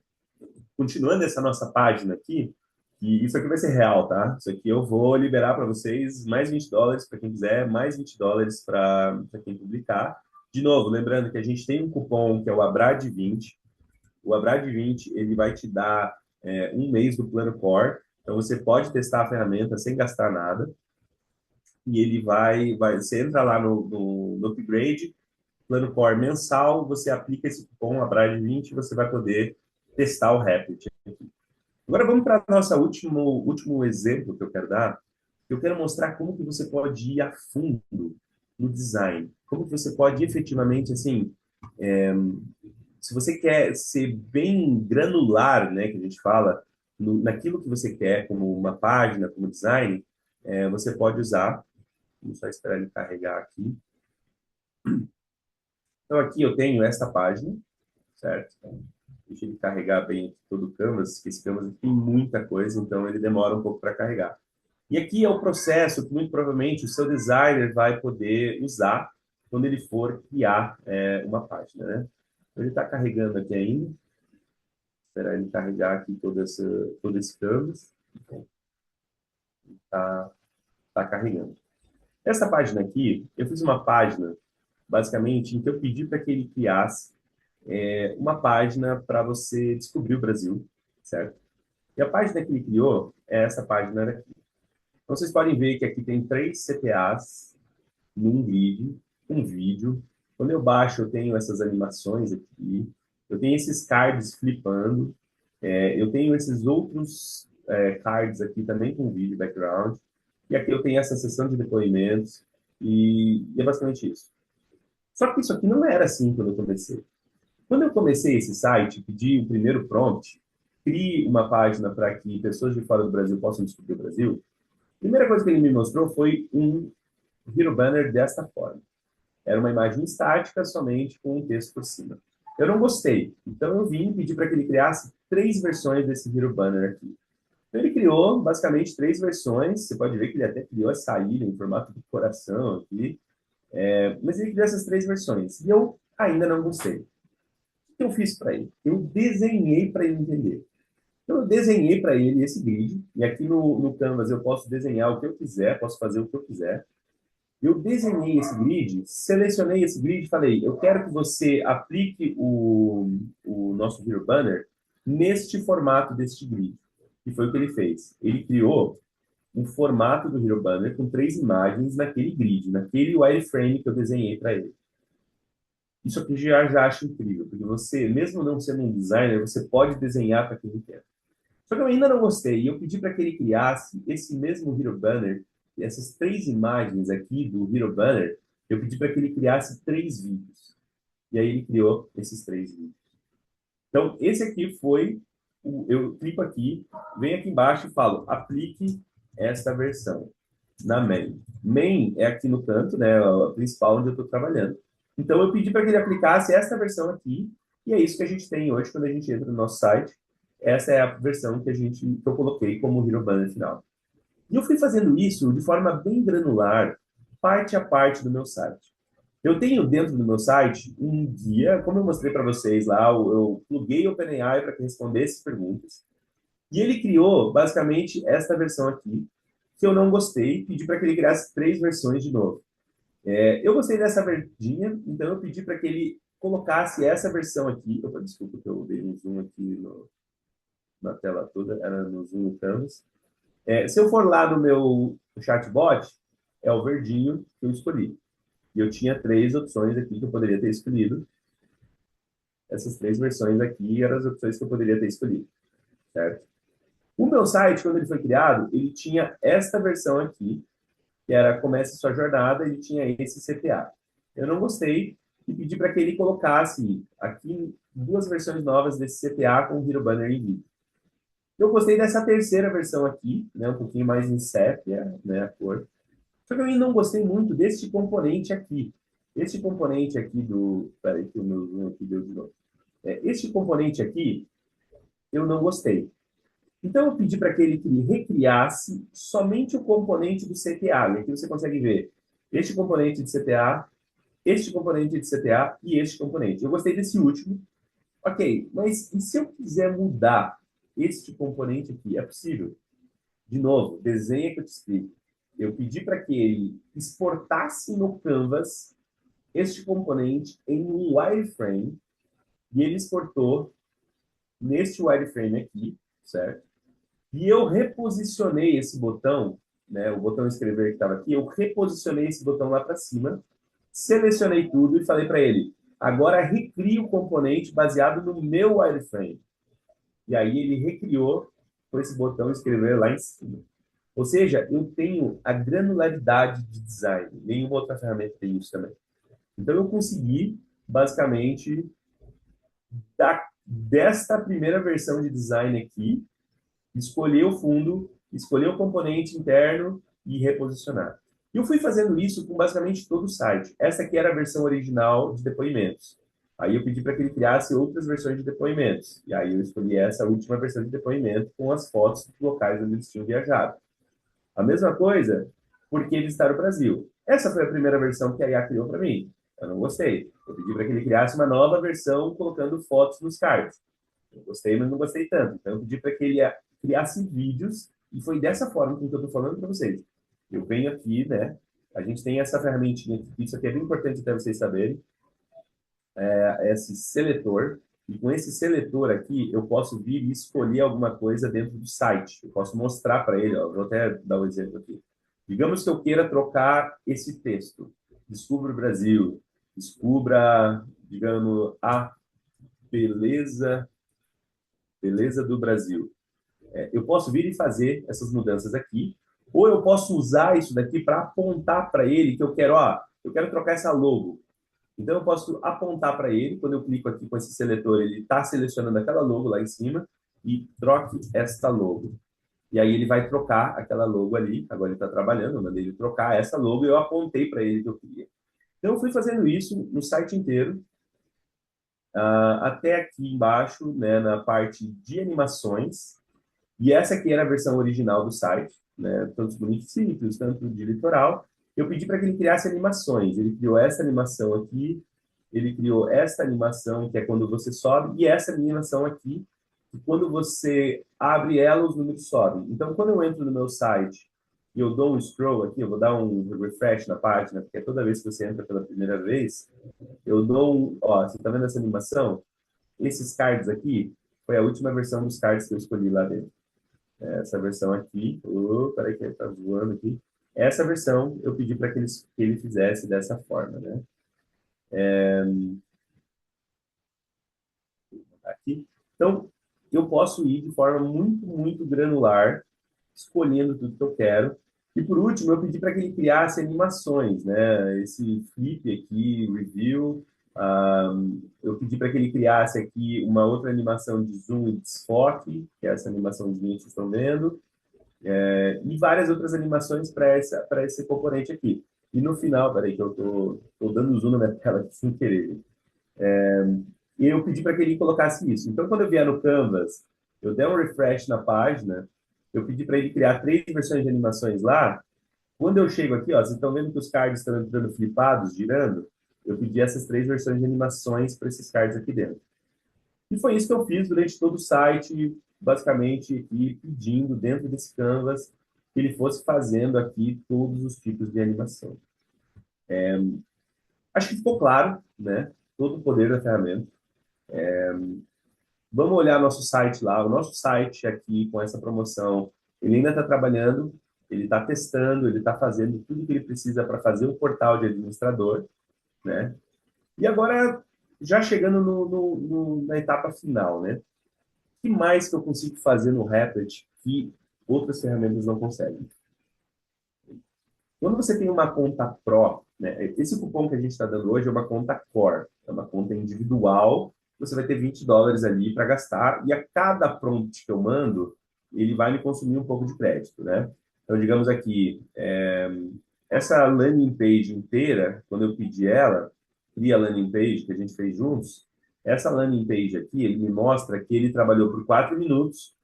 continuando essa nossa página aqui, e isso aqui vai ser real, tá? Isso aqui eu vou liberar para vocês mais $20 para quem quiser, mais $20 para quem publicar. De novo, lembrando que a gente tem um cupom que é o ABRAD20. O ABRAD20, ele vai te dar um mês do plano Core. Então, você pode testar a ferramenta sem gastar nada. E ele você entra lá no upgrade, plano Core mensal, você aplica esse cupom ABRAD20 e você vai poder testar o Replit. Agora vamos para o nosso último exemplo que eu quero dar. Eu quero mostrar como que você pode ir a fundo no design. Como que você pode efetivamente, assim, se você quer ser bem granular, né, que a gente fala, naquilo que você quer, como uma página, como design, você pode usar. Vou só esperar ele carregar aqui. Então, aqui eu tenho esta página, certo? Então, deixa ele carregar bem aqui todo o Canvas, que esse Canvas tem muita coisa, então ele demora um pouco para carregar. E aqui é o processo que, muito provavelmente, o seu designer vai poder usar quando ele for criar uma página, né? Então, ele está carregando aqui ainda. Esperar ele carregar aqui todo esse Canvas. Está carregando. Essa página aqui, eu fiz uma página, basicamente, em que eu pedi para que ele criasse uma página para você descobrir o Brasil, certo? E a página que ele criou é essa página aqui. Então, vocês podem ver que aqui tem 3 CTAs num grid, um vídeo. Quando eu baixo, eu tenho essas animações aqui. Eu tenho esses cards flipando. Eu tenho esses outros cards aqui também com vídeo background. E aqui eu tenho essa seção de depoimentos. E é basicamente isso. Só que isso aqui não era assim quando eu comecei. Quando eu comecei esse site, pedi o primeiro prompt, crie uma página para que pessoas de fora do Brasil possam descobrir o Brasil. A primeira coisa que ele me mostrou foi um Hero Banner desta forma. Era uma imagem estática, somente com um texto por cima. Eu não gostei, então eu vim pedir para que ele criasse 3 versões desse Hero Banner aqui. Então ele criou, basicamente, 3 versões. Você pode ver que ele até criou essa ilha em formato de coração aqui. Mas ele criou essas 3 versões. E eu ainda não gostei. O que eu fiz para ele? Eu desenhei para ele entender. Então, eu desenhei para ele esse grid, e aqui no Canvas eu posso desenhar o que eu quiser, posso fazer o que eu quiser. Eu desenhei esse grid, selecionei esse grid e falei, eu quero que você aplique o nosso Hero Banner neste formato deste grid. E foi o que ele fez. Ele criou um formato do Hero Banner com 3 imagens naquele grid, naquele wireframe que eu desenhei para ele. Isso aqui já acho incrível, porque você, mesmo não sendo um designer, você pode desenhar para quem quer. Só que eu ainda não gostei, e eu pedi para que ele criasse esse mesmo Hero Banner, e essas 3 imagens aqui do Hero Banner, eu pedi para que ele criasse 3 vídeos. E aí ele criou esses 3 vídeos. Então, esse aqui foi, eu clico aqui, venho aqui embaixo e falo, aplique esta versão na main. Main é aqui no canto, né, a principal onde eu estou trabalhando. Então, eu pedi para que ele aplicasse esta versão aqui, e é isso que a gente tem hoje quando a gente entra no nosso site. Essa é a versão que eu coloquei como Hero Banner final. E eu fui fazendo isso de forma bem granular, parte a parte do meu site. Eu tenho dentro do meu site um guia, como eu mostrei para vocês lá, eu pluguei o OpenAI para que respondesse perguntas. E ele criou, basicamente, esta versão aqui, que eu não gostei, pedi para que ele criasse 3 versões de novo. Eu gostei dessa verdinha, então eu pedi para que ele colocasse essa versão aqui. Opa, desculpa que eu dei um zoom aqui na tela toda, era no Zoom no Canvas. Se eu for lá no meu chatbot, é o verdinho que eu escolhi. E eu tinha 3 opções aqui que eu poderia ter escolhido. Essas 3 versões aqui eram as opções que eu poderia ter escolhido, certo? O meu site, quando ele foi criado, ele tinha esta versão aqui, que era Comece Sua Jornada, ele tinha esse CTA. Eu não gostei e pedi para que ele colocasse aqui 2 versões novas desse CTA com o Hero Banner em vídeo. Eu gostei dessa terceira versão aqui, né, um pouquinho mais em sépia, né, a cor. Só que eu ainda não gostei muito deste componente aqui. Este componente aqui do... Peraí, que o meu zoom aqui deu de novo. Este componente aqui, eu não gostei. Então, eu pedi para que ele recriasse somente o componente do CTA. E aqui você consegue ver este componente de CTA, este componente de CTA e este componente. Eu gostei desse último. Ok, mas e se eu quiser mudar este componente aqui? É possível? De novo, desenha que eu te explico. Eu pedi para que ele exportasse no Canvas este componente em um wireframe e ele exportou neste wireframe aqui, certo? E eu reposicionei esse botão, né, o botão escrever que estava aqui, eu reposicionei esse botão lá para cima, selecionei tudo e falei para ele, agora recrie o componente baseado no meu wireframe. E aí ele recriou com esse botão escrever lá em cima. Ou seja, eu tenho a granularidade de design. Nenhuma outra ferramenta tem isso também. Então, eu consegui, basicamente, desta primeira versão de design aqui, escolher o fundo, escolher o componente interno e reposicionar. E eu fui fazendo isso com basicamente todo o site. Essa aqui era a versão original de depoimentos. Aí eu pedi para que ele criasse outras versões de depoimentos. E aí eu escolhi essa última versão de depoimento com as fotos dos locais onde eles tinham viajado. A mesma coisa, porque visitar o Brasil. Essa foi a primeira versão que a IA criou para mim. Eu não gostei. Eu pedi para que ele criasse uma nova versão colocando fotos nos cards. Eu gostei, mas não gostei tanto. Então eu pedi para que ele criasse vídeos e foi dessa forma que eu estou falando para vocês. Eu venho aqui, né? A gente tem essa ferramentinha aqui, isso aqui é bem importante até vocês saberem, esse seletor. E com esse seletor aqui, eu posso vir e escolher alguma coisa dentro do site. Eu posso mostrar para ele, ó, vou até dar um exemplo aqui. Digamos que eu queira trocar esse texto. Descubra o Brasil, descubra, digamos, a beleza, beleza do Brasil. Eu posso vir e fazer essas mudanças aqui, ou eu posso usar isso daqui para apontar para ele que eu quero, ó, eu quero trocar essa logo. Então, eu posso apontar para ele, quando eu clico aqui com esse seletor, ele está selecionando aquela logo lá em cima, e troque esta logo. E aí ele vai trocar aquela logo ali, agora ele está trabalhando, eu mandei ele trocar essa logo e eu apontei para ele que eu queria. Então, eu fui fazendo isso no site inteiro, até aqui embaixo, né, na parte de animações, e essa aqui era a versão original do site, né, tanto de municípios, tanto de litoral. Eu pedi para que ele criasse animações. Ele criou essa animação aqui, ele criou essa animação, que é quando você sobe, e essa animação aqui, que quando você abre ela, os números sobem. Então, quando eu entro no meu site e eu dou um scroll aqui, eu vou dar um refresh na página, porque toda vez que você entra pela primeira vez, eu dou um... Ó, você está vendo essa animação? Esses cards aqui, foi a última versão dos cards que eu escolhi lá dentro. Essa versão aqui, peraí que ele tá voando aqui. Essa versão eu pedi para que ele fizesse dessa forma, né? Aqui. Então, eu posso ir de forma muito, muito granular, escolhendo tudo que eu quero. E por último, eu pedi para que ele criasse animações, né? Esse flip aqui, review. Eu pedi para que ele criasse aqui uma outra animação de zoom e desfoque, que é essa animaçãozinha que vocês estão vendo. E várias outras animações para esse componente aqui. E no final, peraí, que eu tô dando zoom na minha tela sem querer. E eu pedi para que ele colocasse isso. Então, quando eu vier no Canvas, eu der um refresh na página, eu pedi para ele criar 3 versões de animações lá. Quando eu chego aqui, ó, vocês estão vendo que os cards estão entrando flipados, girando? Eu pedi essas 3 versões de animações para esses cards aqui dentro. E foi isso que eu fiz durante todo o site, basicamente, aqui, pedindo dentro desse Canvas que ele fosse fazendo aqui todos os tipos de animação. Acho que ficou claro, né? Todo o poder da ferramenta. Vamos olhar nosso site lá. O nosso site aqui, com essa promoção, ele ainda está trabalhando, ele está testando, ele está fazendo tudo que ele precisa para fazer o portal de administrador, né? E agora, já chegando na etapa final, né? O que mais que eu consigo fazer no Replit que outras ferramentas não conseguem? Quando você tem uma conta Pro, né? Esse cupom que a gente está dando hoje é uma conta Core, é uma conta individual, você vai ter $20 ali para gastar, e a cada prompt que eu mando, ele vai me consumir um pouco de crédito, né? Então, digamos aqui, essa landing page inteira, quando eu pedi ela, cria a landing page que a gente fez juntos, essa landing page aqui, ele me mostra que ele trabalhou por 4 minutos,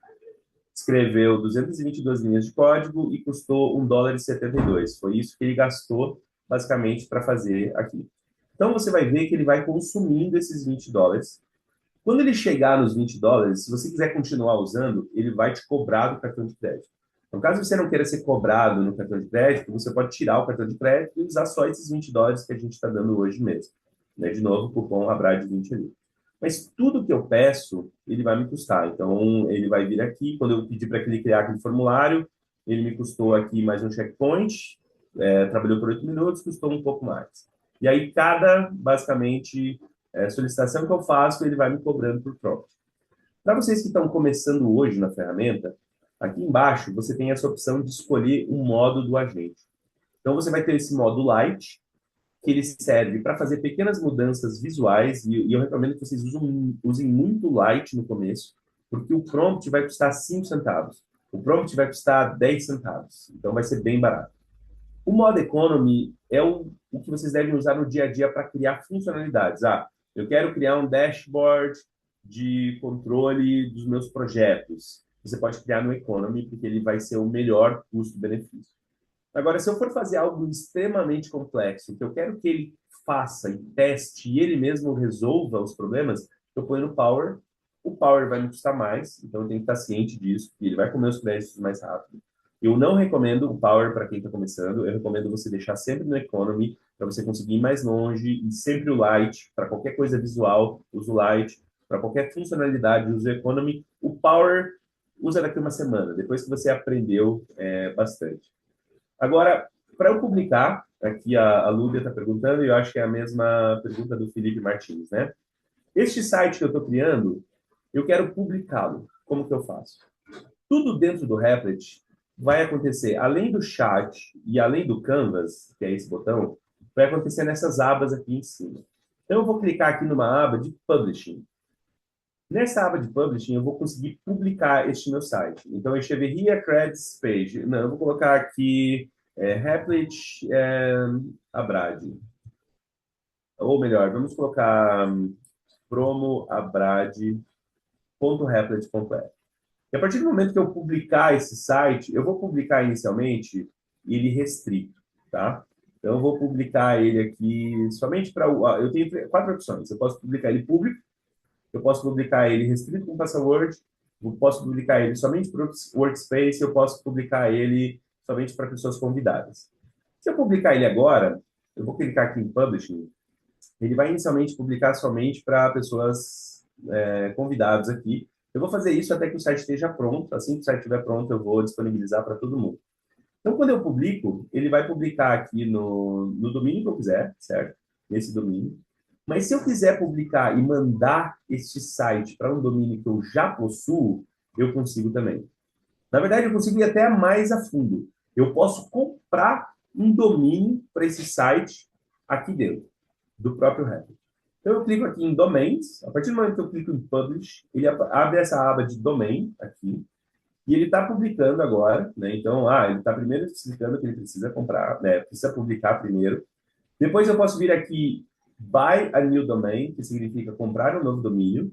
escreveu 222 linhas de código e custou $1,72. Foi isso que ele gastou, basicamente, para fazer aqui. Então, você vai ver que ele vai consumindo esses $20. Quando ele chegar nos $20, se você quiser continuar usando, ele vai te cobrar do cartão de crédito. Então, caso você não queira ser cobrado no cartão de crédito, você pode tirar o cartão de crédito e usar só esses $20 que a gente está dando hoje mesmo. Né? De novo, o cupom ABRAD 20 ali. Mas tudo que eu peço, ele vai me custar. Então, ele vai vir aqui, quando eu pedir para que ele criar aquele formulário, ele me custou aqui mais um checkpoint, trabalhou por 8 minutos, custou um pouco mais. E aí, basicamente, solicitação que eu faço, ele vai me cobrando por prompt. Para vocês que estão começando hoje na ferramenta, aqui embaixo você tem essa opção de escolher um modo do agente. Então, você vai ter esse modo Light, que ele serve para fazer pequenas mudanças visuais, e eu recomendo que vocês usem muito Light no começo, porque o prompt vai custar 5 centavos. O prompt vai custar 10 centavos. Então vai ser bem barato. O modo economy é o que vocês devem usar no dia a dia para criar funcionalidades. Ah, eu quero criar um dashboard de controle dos meus projetos. Você pode criar no economy, porque ele vai ser o melhor custo-benefício. Agora, se eu for fazer algo extremamente complexo, que eu quero que ele faça e teste e ele mesmo resolva os problemas, eu ponho no Power. O Power vai me custar mais, então eu tenho que estar ciente disso, que ele vai comer os créditos mais rápido. Eu não recomendo o Power para quem está começando, eu recomendo você deixar sempre no Economy, para você conseguir ir mais longe, e sempre o Light, para qualquer coisa visual, usa o Light, para qualquer funcionalidade, usa o Economy. O Power, usa daqui uma semana, depois que você aprendeu bastante. Agora, para eu publicar, aqui a Lúbia está perguntando, e eu acho que é a mesma pergunta do Felipe Martins, né? Este site que eu estou criando, eu quero publicá-lo. Como que eu faço? Tudo dentro do Replit vai acontecer, além do chat e além do Canvas, que é esse botão, vai acontecer nessas abas aqui em cima. Então, eu vou clicar aqui numa aba de Publishing. Nessa aba de Publishing, eu vou conseguir publicar este meu site. Então, eu escrevi Here Credits Page. Não, eu vou colocar aqui Replit Abrade. Ou melhor, vamos colocar promoabrade.replit.app. E a partir do momento que eu publicar esse site, eu vou publicar inicialmente ele restrito, tá? Então, eu vou publicar ele aqui somente para o... Eu tenho 4 opções. Eu posso publicar ele público, eu posso publicar ele restrito com password, eu posso publicar ele somente para o Workspace, eu posso publicar ele somente para pessoas convidadas. Se eu publicar ele agora, eu vou clicar aqui em Publishing, ele vai inicialmente publicar somente para pessoas convidadas aqui. Eu vou fazer isso até que o site esteja pronto. Assim que o site estiver pronto, eu vou disponibilizar para todo mundo. Então, quando eu publico, ele vai publicar aqui no domínio que eu quiser, certo? Nesse domínio. Mas se eu quiser publicar e mandar este site para um domínio que eu já possuo, eu consigo também. Na verdade, eu consigo ir até mais a fundo. Eu posso comprar um domínio para esse site aqui dentro, do próprio Replit. Então, eu clico aqui em Domains. A partir do momento que eu clico em Publish, ele abre essa aba de Domain aqui. E ele está publicando agora, né? Então, ele está primeiro explicando que ele precisa comprar, né? Precisa publicar primeiro. Depois eu posso vir aqui Buy a New Domain, que significa comprar um novo domínio.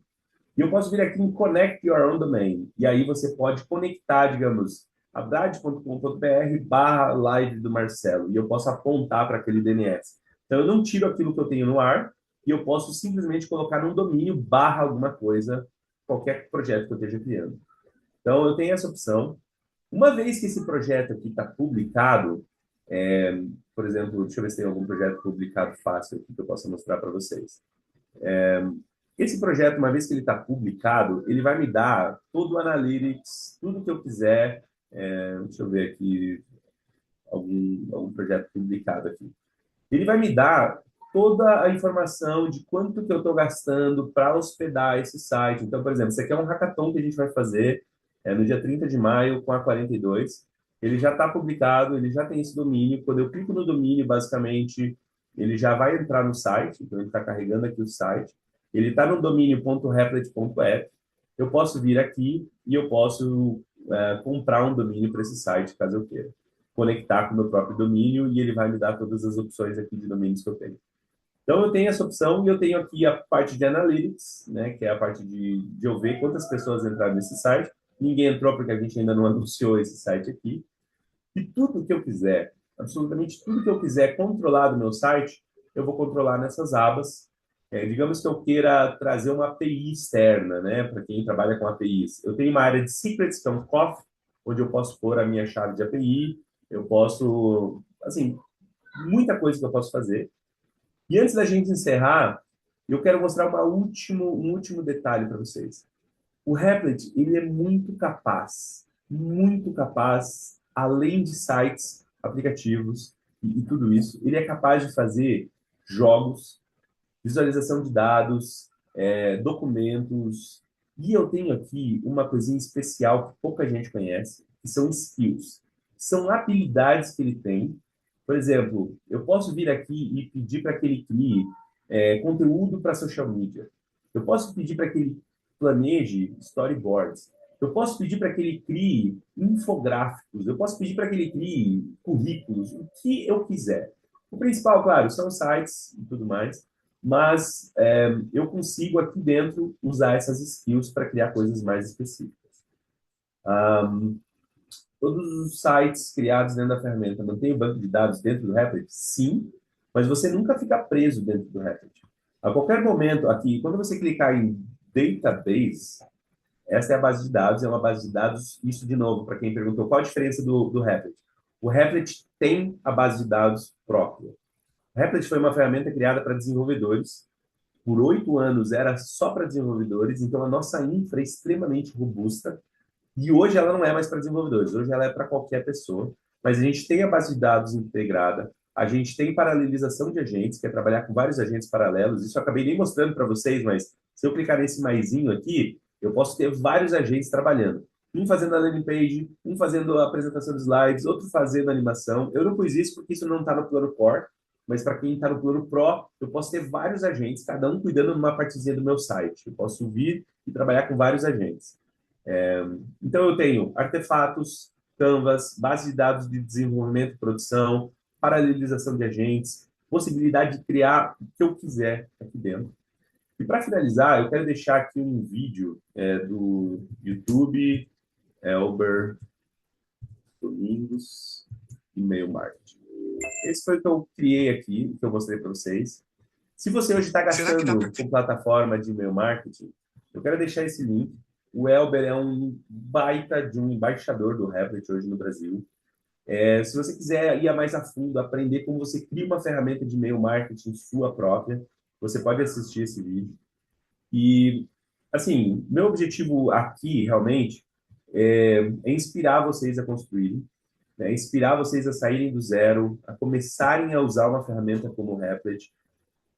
E eu posso vir aqui em Connect Your Own Domain. E aí você pode conectar, digamos, abrade.com.br/live do Marcelo. E eu posso apontar para aquele DNS. Então, eu não tiro aquilo que eu tenho no ar e eu posso simplesmente colocar num domínio / alguma coisa, qualquer projeto que eu esteja criando. Então, eu tenho essa opção. Uma vez que esse projeto aqui está publicado, por exemplo, deixa eu ver se tem algum projeto publicado fácil aqui que eu possa mostrar para vocês. Esse projeto, uma vez que ele está publicado, ele vai me dar todo o Analytics, tudo que eu quiser. Deixa eu ver aqui algum projeto publicado aqui. Ele vai me dar toda a informação de quanto que eu estou gastando para hospedar esse site. Então, por exemplo, esse aqui é um hackathon que a gente vai fazer no dia 30 de maio com a 42. Ele já está publicado, ele já tem esse domínio. Quando eu clico no domínio, basicamente, ele já vai entrar no site. Então, ele está carregando aqui o site. Ele está no domínio .replit.app. Eu posso vir aqui e eu posso comprar um domínio para esse site, caso eu queira. Conectar com o meu próprio domínio e ele vai me dar todas as opções aqui de domínios que eu tenho. Então, eu tenho essa opção e eu tenho aqui a parte de Analytics, né, que é a parte de eu ver quantas pessoas entraram nesse site. Ninguém entrou porque a gente ainda não anunciou esse site aqui. E tudo que eu quiser, absolutamente tudo que eu quiser controlar do meu site, eu vou controlar nessas abas. Digamos que eu queira trazer uma API externa, né, para quem trabalha com APIs. Eu tenho uma área de Secrets, que é um cofre, onde eu posso pôr a minha chave de API, eu posso, assim, muita coisa que eu posso fazer. E antes da gente encerrar, eu quero mostrar um último detalhe para vocês. O Replit, ele é muito capaz, além de sites, aplicativos e tudo isso, ele é capaz de fazer jogos, visualização de dados, documentos. E eu tenho aqui uma coisinha especial que pouca gente conhece, que são skills. São habilidades que ele tem Por exemplo, eu posso vir aqui e pedir para que ele crie conteúdo para social media. Eu posso pedir para que ele planeje storyboards. Eu posso pedir para que ele crie infográficos. Eu posso pedir para que ele crie currículos, o que eu quiser. O principal, claro, são sites e tudo mais, mas eu consigo aqui dentro usar essas skills para criar coisas mais específicas. Todos os sites criados dentro da ferramenta mantêm o banco de dados dentro do Replit? Sim, mas você nunca fica preso dentro do Replit. A qualquer momento, aqui, quando você clicar em Database, essa é a base de dados, é uma base de dados, isso de novo, para quem perguntou, qual a diferença do Replit? O Replit tem a base de dados própria. O Replit foi uma ferramenta criada para desenvolvedores, por 8 anos era só para desenvolvedores, então a nossa infra é extremamente robusta, e hoje ela não é mais para desenvolvedores, hoje ela é para qualquer pessoa. Mas a gente tem a base de dados integrada, a gente tem paralelização de agentes, que é trabalhar com vários agentes paralelos. Isso eu acabei nem mostrando para vocês, mas se eu clicar nesse maisinho aqui, eu posso ter vários agentes trabalhando. Um fazendo a landing page, um fazendo a apresentação de slides, outro fazendo a animação. Eu não pus isso porque isso não está no plano Core, mas para quem está no plano Pro, eu posso ter vários agentes, cada um cuidando de uma partezinha do meu site. Eu posso vir e trabalhar com vários agentes. Então, eu tenho artefatos, canvas, base de dados de desenvolvimento e produção, paralelização de agentes, possibilidade de criar o que eu quiser aqui dentro. E para finalizar, eu quero deixar aqui um vídeo do YouTube, Elber Domingos, e-mail marketing. Esse foi o que eu criei aqui, que eu mostrei para vocês. Se você hoje está gastando com plataforma de e-mail marketing, eu quero deixar esse link. O Elber é um baita de um embaixador do Replit hoje no Brasil. Se você quiser ir mais a fundo, aprender como você cria uma ferramenta de e-mail marketing sua própria, você pode assistir esse vídeo. E, assim, meu objetivo aqui, realmente, é inspirar vocês a construírem, né? Inspirar vocês a saírem do zero, a começarem a usar uma ferramenta como o Replit.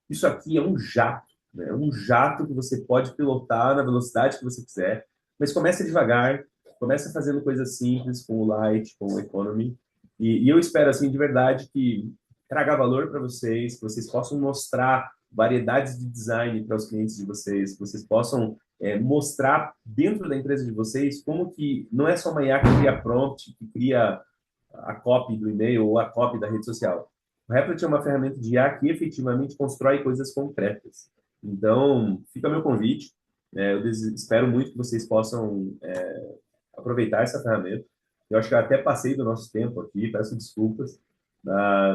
Isso aqui é um jato, né? É um jato que você pode pilotar na velocidade que você quiser, mas começa devagar, começa fazendo coisas simples, com o Light, com o Economy, e eu espero, assim, de verdade, que traga valor para vocês, que vocês possam mostrar variedades de design para os clientes de vocês, que vocês possam mostrar dentro da empresa de vocês como que não é só uma IA que cria prompt, que cria a copy do e-mail ou a copy da rede social. O Replit é uma ferramenta de IA que efetivamente constrói coisas concretas. Então, fica meu convite. Eu espero muito que vocês possam aproveitar essa ferramenta. Eu acho que eu até passei do nosso tempo aqui, peço desculpas.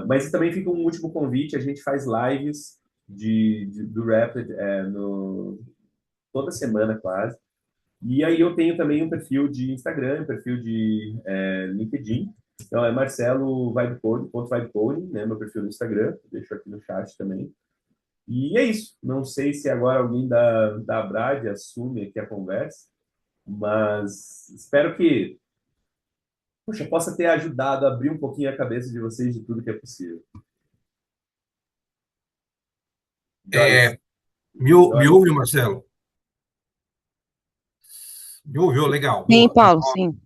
Mas também fica um último convite. A gente faz lives do Replit toda semana, quase. E aí eu tenho também um perfil de Instagram, um perfil de LinkedIn. Então, é Marcelo Vibecode, ponto Vibecode, né? Meu perfil no Instagram, deixo aqui no chat também. E é isso. Não sei se agora alguém da Brad assume aqui a conversa, mas espero que, poxa, possa ter ajudado a abrir um pouquinho a cabeça de vocês de tudo que é possível. Joyce, Me ouve, Marcelo? Me ouviu? Legal. Sim, Boa. Paulo, sim.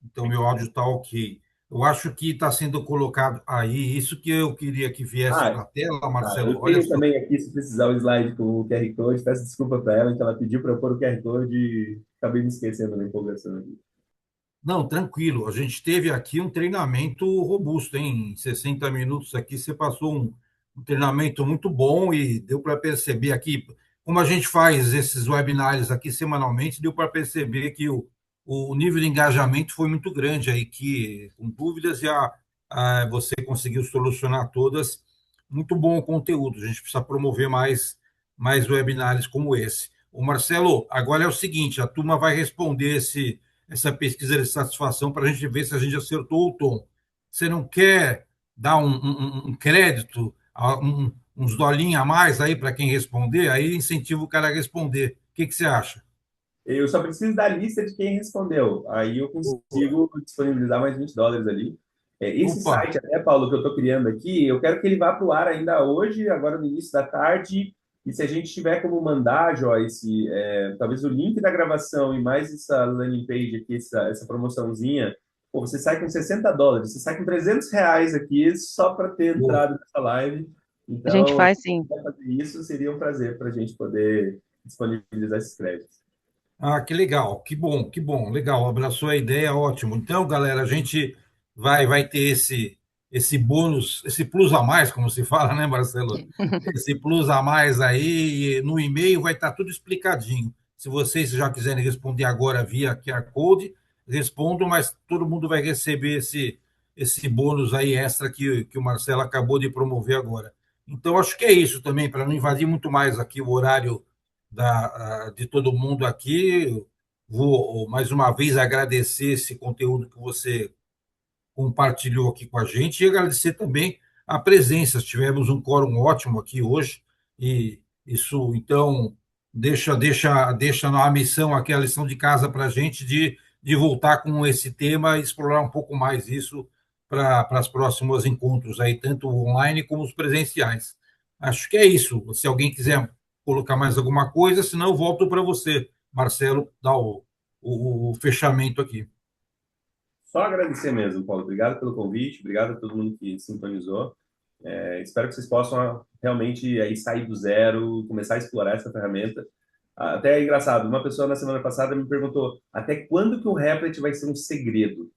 Então, meu áudio está ok. Eu acho que está sendo colocado aí, isso que eu queria que viesse para a tela, Marcelo. eu Olha tenho só. também aqui, se precisar, o slide com o QR Code. Peço desculpa para ela, que ela pediu para eu pôr o QR Code e acabei me esquecendo na empolgação aqui. Não, tranquilo. A gente teve aqui um treinamento robusto, hein? Em 60 minutos aqui você passou um treinamento muito bom e deu para perceber aqui, como a gente faz esses webinários aqui semanalmente, deu para perceber que o nível de engajamento foi muito grande aí, que com dúvidas você conseguiu solucionar todas. Muito bom o conteúdo. A gente precisa promover mais webinários como esse. O Marcelo, agora é o seguinte, a turma vai responder essa pesquisa de satisfação para a gente ver se a gente acertou o tom. Você não quer dar um crédito, uns dolinhos a mais aí para quem responder? Aí incentiva o cara a responder. O que você acha? Eu só preciso da lista de quem respondeu. Aí eu consigo disponibilizar mais US$ 20 ali. Esse Opa! site, até, Paulo, que eu estou criando aqui, eu quero que ele vá para o ar ainda hoje, agora no início da tarde. E se a gente tiver como mandar, Joyce, talvez o link da gravação e mais essa landing page aqui, essa promoçãozinha, pô, você sai com $60, você sai com R$ 300 aqui só para ter Boa. entrado nessa live. A gente Então, faz se sim. quiser fazer isso, seria um prazer para a gente poder disponibilizar esses créditos. Ah, que legal, que bom, legal, abraçou a ideia, ótimo. Então, galera, a gente vai ter esse bônus, esse plus a mais, como se fala, né, Marcelo? Esse plus a mais aí, no e-mail vai estar tudo explicadinho. Se vocês já quiserem responder agora via QR Code, respondam, mas todo mundo vai receber esse bônus aí extra que o Marcelo acabou de promover agora. Então, acho que é isso também, para não invadir muito mais aqui o horário de todo mundo aqui. Vou mais uma vez agradecer esse conteúdo que você compartilhou aqui com a gente e agradecer também a presença. Tivemos um quórum ótimo aqui hoje e isso, então, deixa na missão aqui a lição de casa para a gente de voltar com esse tema e explorar um pouco mais isso para os próximos encontros aí, tanto online como os presenciais. Acho que é isso. Se alguém quiser colocar mais alguma coisa, senão eu volto para você, Marcelo, dar o fechamento aqui. Só agradecer mesmo, Paulo. Obrigado pelo convite, obrigado a todo mundo que sintonizou. Espero que vocês possam realmente aí sair do zero, começar a explorar essa ferramenta. Até é engraçado, uma pessoa na semana passada me perguntou até quando que o Replit vai ser um segredo?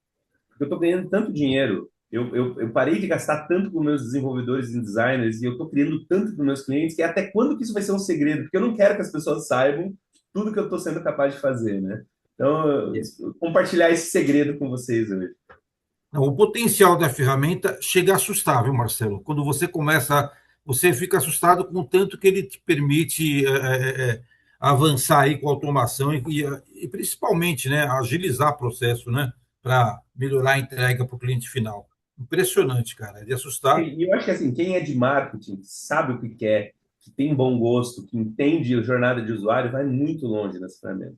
Porque eu estou ganhando tanto dinheiro, eu parei de gastar tanto com meus desenvolvedores e designers e eu estou criando tanto para meus clientes que até quando que isso vai ser um segredo? Porque eu não quero que as pessoas saibam tudo que eu estou sendo capaz de fazer, né? Então, compartilhar esse segredo com vocês hoje. Não, o potencial da ferramenta chega a assustar, viu, Marcelo? Quando você começa, você fica assustado com o tanto que ele te permite avançar aí com automação e principalmente, né, agilizar o processo, né, para melhorar a entrega para o cliente final. Impressionante, cara, é de assustar. E eu acho que assim, quem é de marketing, sabe o que quer, que tem bom gosto, que entende a jornada de usuário, vai muito longe nessa ferramenta.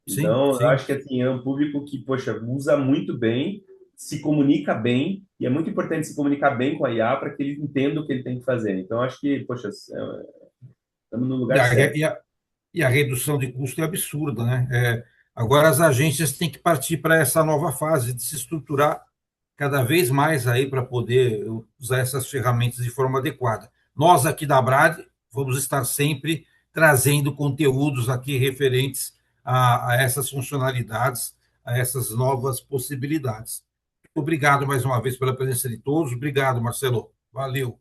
Sim, Então, eu sim. acho que assim, é um público que, poxa, usa muito bem, se comunica bem, e é muito importante se comunicar bem com a IA para que ele entenda o que ele tem que fazer. Então, acho que, poxa, estamos no E lugar a, certo. e a- e a redução de custo é absurda, né? Agora as agências têm que partir para essa nova fase de se estruturar cada vez mais aí para poder usar essas ferramentas de forma adequada. Nós aqui da Brad vamos estar sempre trazendo conteúdos aqui referentes a essas funcionalidades, a essas novas possibilidades. Obrigado mais uma vez pela presença de todos. Obrigado, Marcelo. Valeu.